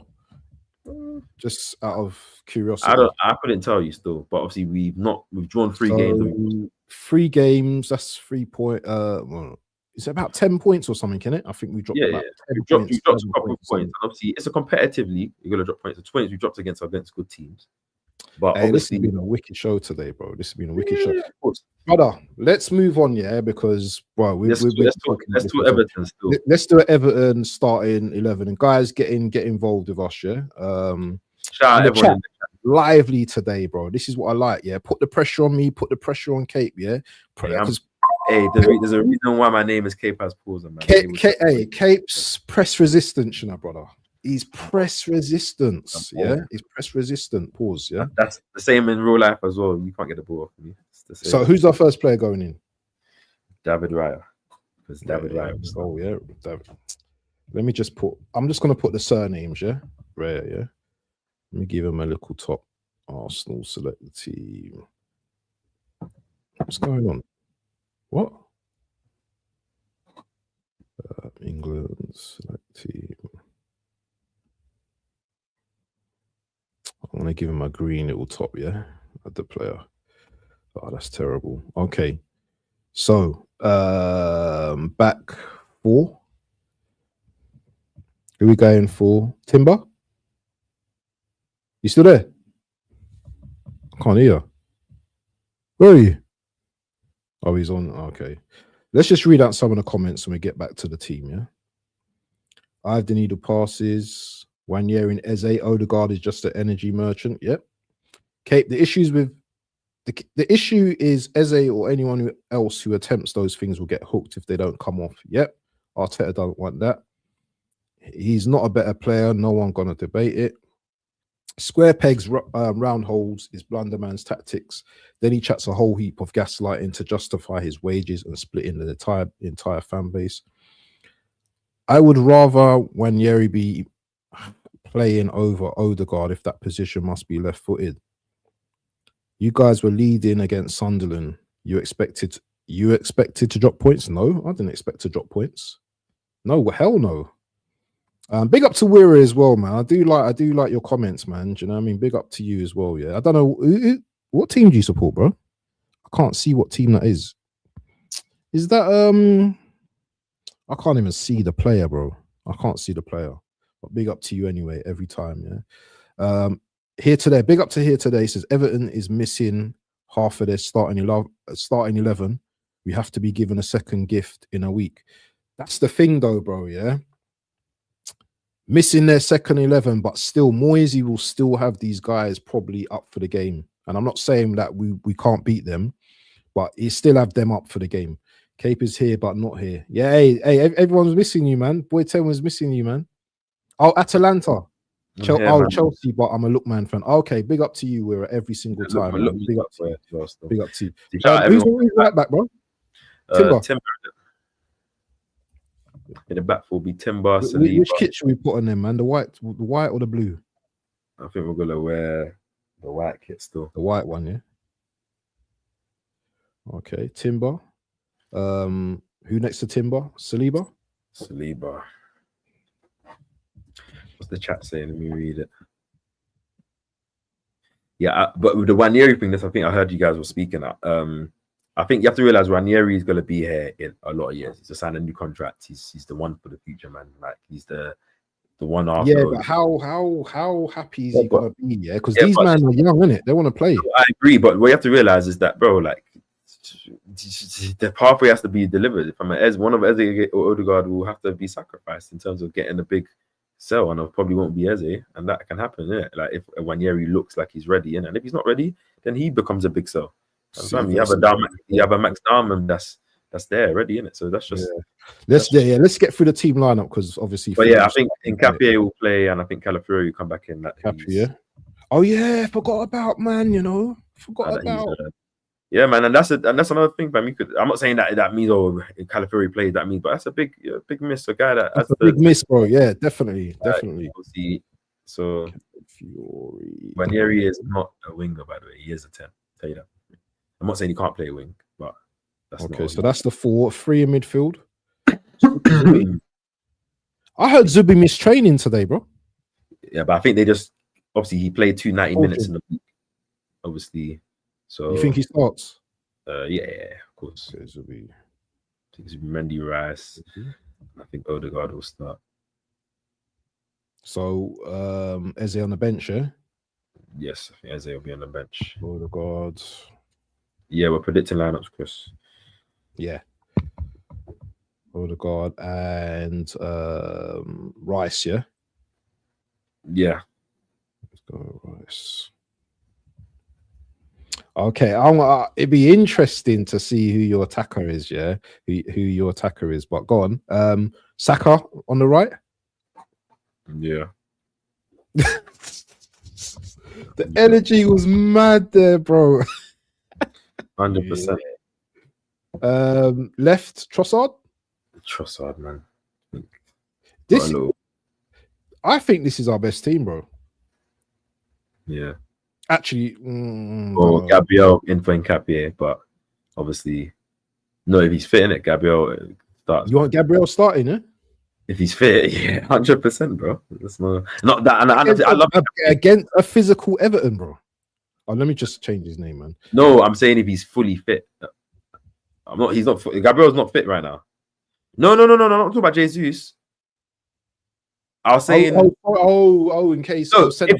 Just out of curiosity, I couldn't tell you still, but obviously we've drawn 3 games. 3 games. That's 3 point. Well, it's about 10 points or something, can it? I think we dropped about 10 we dropped a couple of points. Obviously, it's a competitive league. You're gonna drop points. The points we dropped against good teams. But hey, this has been a wicked show today, bro. This has been a wicked show. Brother, let's move on, because let's talk Everton still. Let's do an Everton starting 11, and guys, get involved with us, yeah. Shout out everyone. Lively today, bro. This is what I like, yeah. Put the pressure on me, put the pressure on Cape, yeah. Hey, there's a reason why my name is Cape has pause, man. Cape's press resistance, you know, brother. He's press resistance, yeah. He's press resistant. Pause, yeah. That's the same in real life as well. You can't get the ball off me. So who's our first player going in? David Raya. Because David Raya. Oh yeah, David. Let me just put. I'm just gonna put the surnames, yeah. Raya, yeah. Let me give him a little top. Arsenal select the team. What's going on? What? England select team. I'm gonna give him a green little top, yeah, at the player. Oh, that's terrible. Okay, so back 4. Who are we going for? Timber? You still there? I can't hear. Where are you? Oh, he's on. Okay, let's just read out some of the comments and we get back to the team. Yeah, I have the needle passes. Wanyeri and Eze. Odegaard is just an energy merchant. Yep. Cape. The issue is Eze or anyone else who attempts those things will get hooked if they don't come off. Yep. Arteta don't want that. He's not a better player. No one gonna debate it. Square pegs, round holes is Blunderman's tactics. Then he chats a whole heap of gaslighting to justify his wages and splitting the entire fan base. I would rather Wanyeri be playing over Odegaard if that position must be left-footed. You guys were leading against Sunderland. You expected to drop points? No, I didn't expect to drop points. No, hell no. Big up to Weary as well, man. I do like your comments, man. Do you know what I mean? Big up to you as well, yeah. I don't know what team do you support, bro? I can't see what team that is. Is that I can't even see the player, bro. I can't see the player. But big up to you anyway, every time, yeah. Here today, big up to here today. Says Everton is missing half of their starting 11. We have to be given a second gift in a week. That's the thing, though, bro. Yeah, missing their second 11, but still, Moysie will still have these guys probably up for the game. And I'm not saying that we can't beat them, but he still have them up for the game. Cape is here, but not here. Yeah, hey, everyone's missing you, man. Boy 10 was missing you, man. Oh, Atalanta. Chelsea, but I'm a Lookman fan. Okay, big up to you. We're every single time. Big up to you. Big up to you. Who's right back, bro? Timber. In the back will be Timber. Saliba. Which kit should we put on them, man? The white or the blue? I think we're gonna wear the white kit still. The white one, yeah. Okay, Timber. Who next to Timber? Saliba. What's the chat saying? Let me read it. Yeah, but with the Ranieri thing, I think I heard you guys were speaking at. I think you have to realize Ranieri is going to be here in a lot of years. He's to sign a new contract. He's the one for the future, man. Like he's the one after. Yeah, but how happy is he going to be? Yeah, because these men are young, innit? They want to play. I agree, but what you have to realize is that, bro, like the pathway has to be delivered. If I'm one of Eze or Odegaard will have to be sacrificed in terms of getting a big sell, and it probably won't be Eze, and that can happen. Yeah, like if Wanyeri looks like he's ready, and if he's not ready, then he becomes a big sell. You have a Max Darman that's there ready, innit? So that's just let's get through the team lineup because obviously. But yeah, I think Nkapie will play, and I think Calafiori will come back in. Nkapie, yeah. Oh yeah, forgot about man. Forgot about. Yeah, man, and that's another thing, man. I'm not saying that means Calafiori played that means, but that's a big miss. A guy that's a big miss, bro. Yeah, definitely. So Calafiori. Ranieri is not a winger, by the way. He is a 10. I'll tell you that. I'm not saying he can't play a wing, but that's okay. So that's the 3 in midfield. I heard Zubi missed training today, bro. Yeah, but I think they just obviously he played 90 minutes in the week. Obviously, so you think he starts? Yeah, of course. Okay, Zubi. I think it's Mendy, Rice. I think Odegaard will start. So Eze on the bench, yeah? Yes, I think Eze will be on the bench. Odegaard. Yeah, we're predicting lineups, Chris. Yeah. Odegaard and Rice, yeah? Yeah. Let's go, Rice. Okay, it'd be interesting to see who your attacker is, yeah? Who your attacker is, but go on. Saka on the right? Yeah. The energy was mad there, bro. 100%. Left, Trossard? Trossard, man. I think this is our best team, bro. Yeah. Actually, Gabriel in for Nkapie, but obviously, no. If he's fit in it, Gabriel starts. You want Gabriel starting, eh? If he's fit, yeah, 100%, bro. That's not that. And I love against a physical Everton, bro. Oh, let me just change his name, man. No, I'm saying if he's fully fit. I'm not. He's not. Gabriel's not fit right now. No. I'm not talking about Jesus. I was saying. In case. So if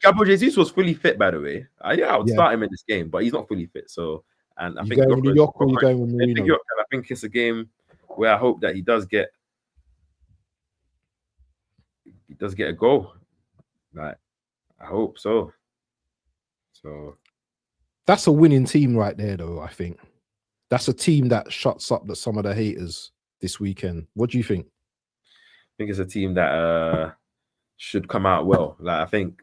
Gabriel Jesus was fully fit, by the way, I would start him in this game, but he's not fully fit. So, and I think going with New York or you going with Marino? I think it's a game where I hope that he does get a goal. Like, I hope so. So that's a winning team right there, though. I think that's a team that shuts up some of the haters this weekend. What do you think? I think it's a team that should come out well. Like, I think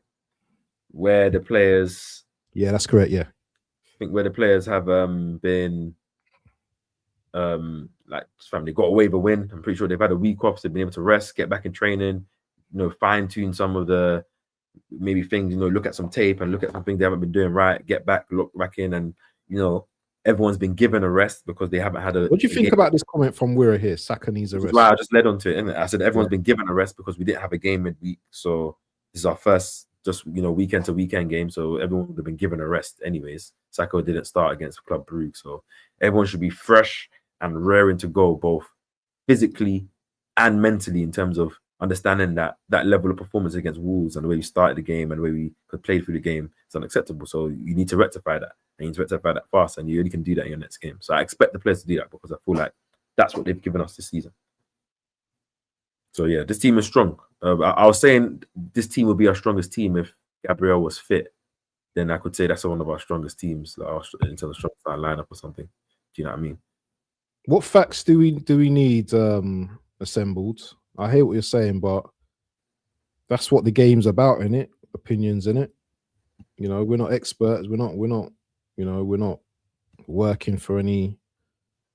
where the players, yeah, that's correct. Yeah, I think where the players have been like they got away with a win. I'm pretty sure they've had a week off, so they've been able to rest, get back in training, fine tune some of the maybe things, look at some tape and look at some things they haven't been doing right, get back, look back in, and everyone's been given a rest because they haven't had a. What do you think about this comment from Weir here? Saka needs a rest. Well, I just led on to it, innit? I said everyone's been given a rest because we didn't have a game midweek, so this is our first weekend to weekend game, so everyone would have been given a rest anyways. Saka didn't start against Club Brugge, so everyone should be fresh and raring to go, both physically and mentally, in terms of understanding that level of performance against Wolves and the way we started the game and the way we could play through the game is unacceptable. So you need to rectify that. And you need to rectify that fast, and you only can do that in your next game. So I expect the players to do that because I feel like that's what they've given us this season. So yeah, this team is strong. I was saying this team would be our strongest team if Gabriel was fit. Then I could say that's one of our strongest teams, like in terms of strong style lineup or something. Do you know what I mean? What facts do we need assembled? I hear what you're saying, but that's what the game's about, innit? Opinions, innit? We're not experts. We're not working for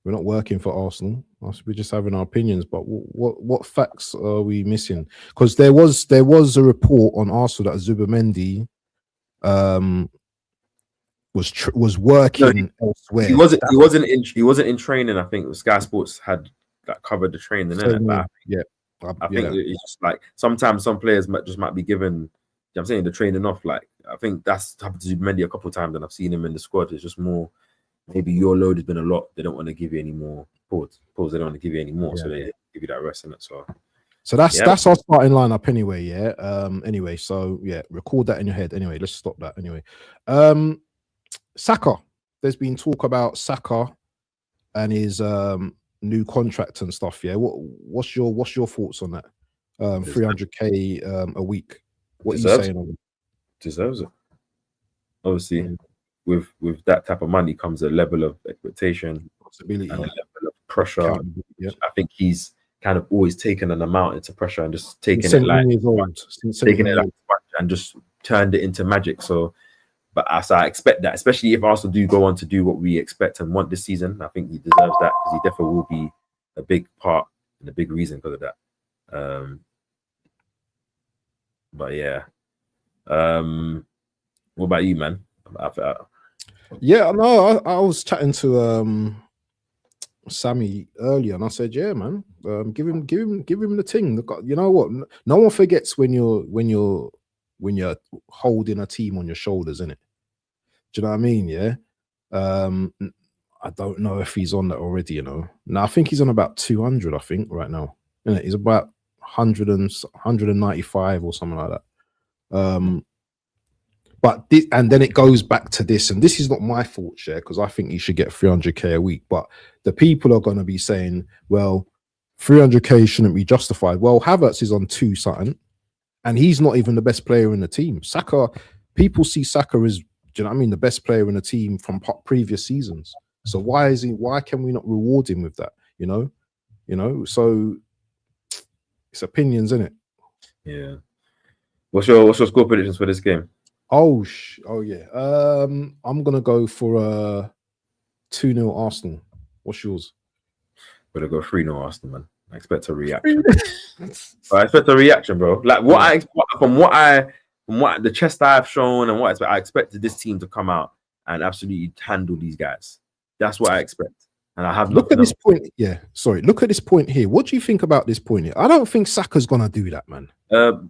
we're not working for Arsenal. We're just having our opinions. But what facts are we missing? Because there was a report on Arsenal that Zubimendi was working elsewhere. He wasn't in training. I think Sky Sports had that covered the training. I think it's just like sometimes some players might be given. I'm saying the training off. Like, I think that's happened to Mendy a couple of times, and I've seen him in the squad. It's just more, maybe your load has been a lot. They don't want to give you any more pause. They don't want to give you any more, so they give you that rest in it. So that's our starting lineup anyway. Yeah. Anyway, so yeah, record that in your head. Anyway, let's stop that. Anyway, Saka. There's been talk about Saka and his new contract and stuff. Yeah. What's your thoughts on that? 300k a week. What are you saying on it? Deserves it. Obviously, with that type of money comes a level of expectation, possibility, and a level of pressure. Yeah. I think he's kind of always taken an amount into pressure and just taking it like and just turned it into magic. So But as I expect that, especially if Arsenal do go on to do what we expect and want this season, I think he deserves that because he definitely will be a big part and a big reason because of that. But yeah, what about you, man? Yeah, no, I was chatting to Sammy earlier, and I said, yeah, man, give him the thing. Look, you know what? No one forgets when you're holding a team on your shoulders, innit? Do you know what I mean? Yeah. I don't know if he's on that already. You know, now I think he's on about 200. I think right now, innit? He's about 195 or something like that. But and then it goes back to this, and this is not my fault, share, because I think he should get 300k a week. But the people are going to be saying, well, 300k shouldn't be justified. Well, Havertz is on 2 something, and he's not even the best player in the team. Saka, people see Saka as, do you know what I mean, the best player in the team from previous seasons. So why can we not reward him with that? You know. So it's opinions, isn't it? Yeah. What's your score predictions for this game? Oh yeah. I'm gonna go for 2-0 Arsenal. What's yours? Gonna go 3-0 Arsenal, man. I expect a reaction. I expect a reaction, bro. Like what I from what the chest I've shown and what I expected this team to come out and absolutely handle these guys. That's what I expect. And I have look at this point. Yeah, sorry. Look at this point here. What do you think about this point here? I don't think Saka's gonna do that, man. But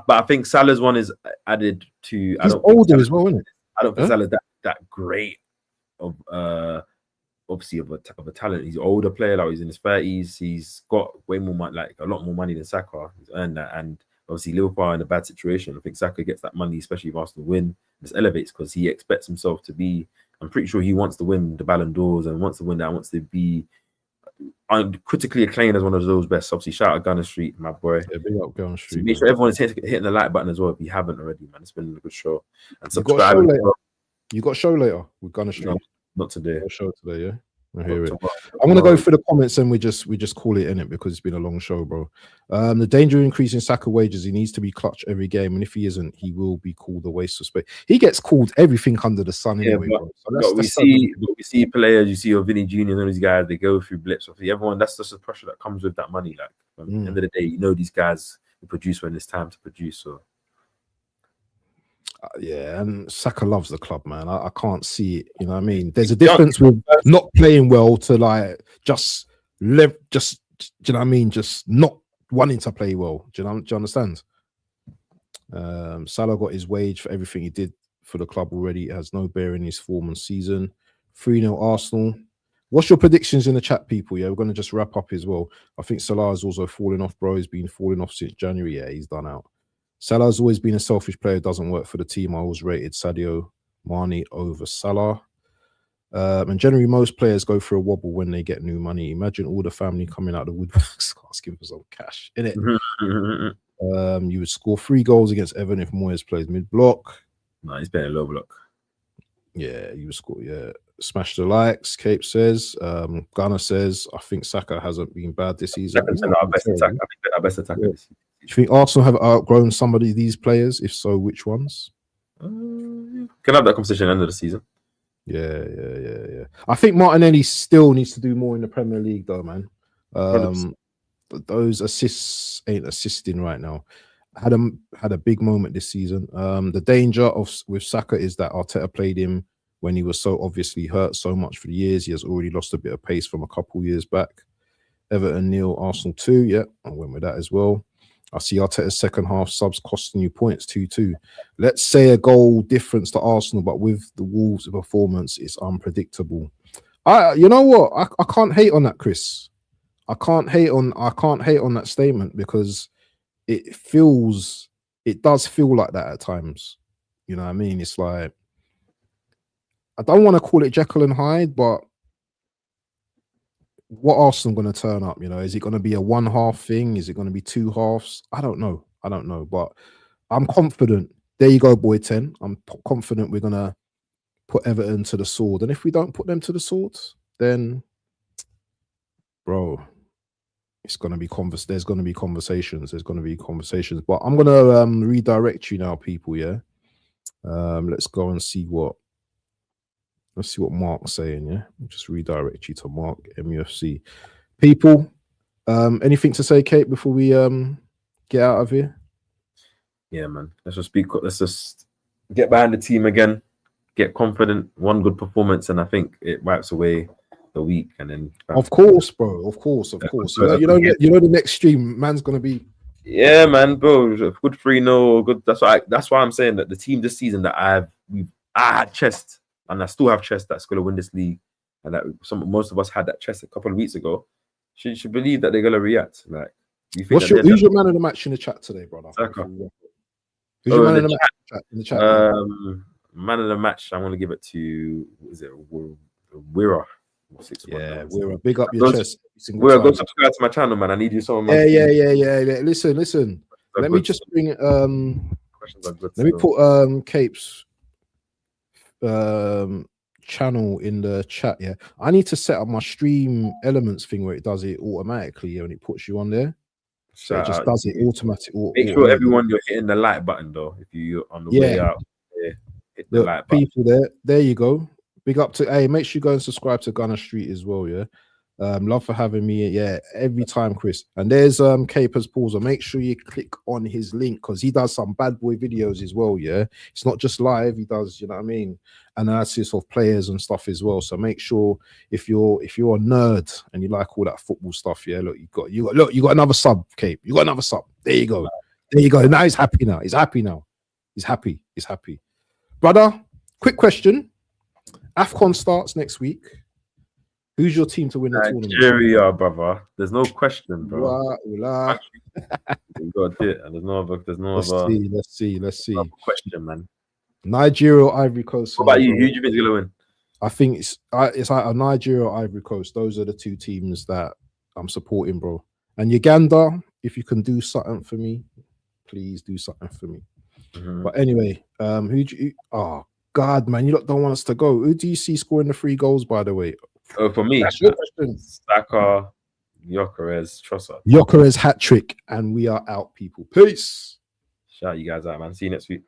I think Salah's one is added to. He's older as well, isn't it? I don't think Salah's that great of obviously of a talent. He's an older player, like he's in his 30s. He's got way more money, like a lot more money than Saka. He's earned that, and obviously Liverpool are in a bad situation. I think Saka gets that money, especially if Arsenal win. This elevates because he expects himself to be. I'm pretty sure he wants to win the Ballon d'Ors and wants to win that. Wants to be critically acclaimed as one of those best. Obviously, shout out Gunner Street, my boy. Yeah, big up Gunner Street. Make sure everyone is hitting the like button as well if you haven't already, man. It's been a good show. And subscribe. You got a show later with Gunner Street? No, not today. A show today, yeah. I hear it. I'm gonna go through the comments and we just call it in it because it's been a long show, bro. The danger of increasing Saka wages, he needs to be clutch every game, and if he isn't, he will be called a waste of space. He gets called everything under the sun anyway, bro. So we see players, you see your Vinny Jr. and all these guys, they go through blips. Obviously, everyone, that's just the pressure that comes with that money. Like at the end of the day, you know these guys will produce when it's time to produce. So yeah, and Saka loves the club, man. I can't see it. You know what I mean? There's a difference with not playing well to like just do you know what I mean? Just not wanting to play well. Do you understand? Salah got his wage for everything he did for the club already. It has no bearing in his form and season. 3-0 Arsenal. What's your predictions in the chat, people? Yeah, we're going to just wrap up as well. I think Salah has also fallen off, bro. He's been falling off since January. Yeah, he's done out. Salah's always been a selfish player, doesn't work for the team. I always rated Sadio Mane over Salah. And generally, most players go through a wobble when they get new money. Imagine all the family coming out of the woodworks asking for some cash, innit? You would score 3 goals against Everton if Moyes plays mid-block. No, he's been a low block. Yeah, you would score, yeah. Smash the likes, Cape says. Gunnar says, I think Saka hasn't been bad this season. Our best attacker. I think our best attacker this season. Do you think Arsenal have outgrown somebody of these players? If so, which ones? Can have that conversation at the end of the season. Yeah. I think Martinelli still needs to do more in the Premier League, though, man. Those assists ain't assisting right now. Had a big moment this season. The danger with Saka is that Arteta played him when he was so obviously hurt so much for the years. He has already lost a bit of pace from a couple years back. Everton 0, Arsenal 2. Yeah, I went with that as well. I see Arteta's second half subs costing you points 2-2. Let's say a goal difference to Arsenal, but with the Wolves' performance, it's unpredictable. You know what? I can't hate on that, Chris. I can't hate on that statement because it does feel like that at times. You know what I mean? It's like I don't want to call it Jekyll and Hyde, but what Arsenal going to turn up? You know, is it going to be a 1/2 thing? Is it going to be 2 halves? I don't know, but I'm confident. There you go, boy 10. I'm confident we're going to put Everton to the sword. And if we don't put them to the sword, then, bro, it's going to be there's going to be conversations. But I'm going to redirect you now, people, yeah? Let's go and see what. Let's see what Mark's saying. Yeah, I'll just redirect you to Mark MUFC. People, anything to say, Kate, before we get out of here? Yeah, man. Let's just get behind the team again. Get confident. One good performance, and I think it wipes away the week. And then, of course, bro. Of course. You know the next stream, man's gonna be. Yeah, man, bro. Good 3-0. Good. That's why I'm saying that the team this season that I had chest, and I still have chest that's gonna win this league, and that most of us had that chest a couple of weeks ago. Should believe that they're gonna react. Like, who's your man of the match in the chat today, brother? Who's your man of the match in the chat? Man of the match, I'm gonna give it to Wira. Yeah, Wira. Big up your chest. Wira, go subscribe to my channel, man. I need you so much. Yeah. Listen. Let me just bring questions are good. Let me put Cape's channel in the chat. Yeah, I need to set up my stream elements thing where it does it automatically when it puts you on there. So it just does it automatically. Make sure everyone you're hitting the like button though. If you're on the way out, hit the like button. People there you go. Big up to make sure you go and subscribe to Gunner Street as well. Yeah, love for having me. Yeah, every time, Chris. And there's Capers Pauser. Make sure you click on his link because he does some bad boy videos as well. Yeah, it's not just live. He does, you know what I mean, analysis of players and stuff as well. So make sure if you're a nerd and you like all that football stuff, yeah, look, you got another sub, Cape. You got another sub. There you go. Now he's happy now. He's happy, brother. Quick question. AFCON starts next week. Who's your team to win the tournament? Nigeria, brother. There's no question, bro. You got it. There's no other. Let's see. Question, man. Nigeria or Ivory Coast? What about you? Who do you think is gonna win? I think it's either Nigeria or Ivory Coast. Those are the two teams that I'm supporting, bro. And Uganda, if you can do something for me, please do something for me. But anyway, oh God, man, you lot don't want us to go. Who do you see scoring the 3 goals, by the way? Oh, for me, Saka, Gyökeres, Trossard. Gyökeres hat trick, and we are out, people. Peace. Shout you guys out, man. See you next week.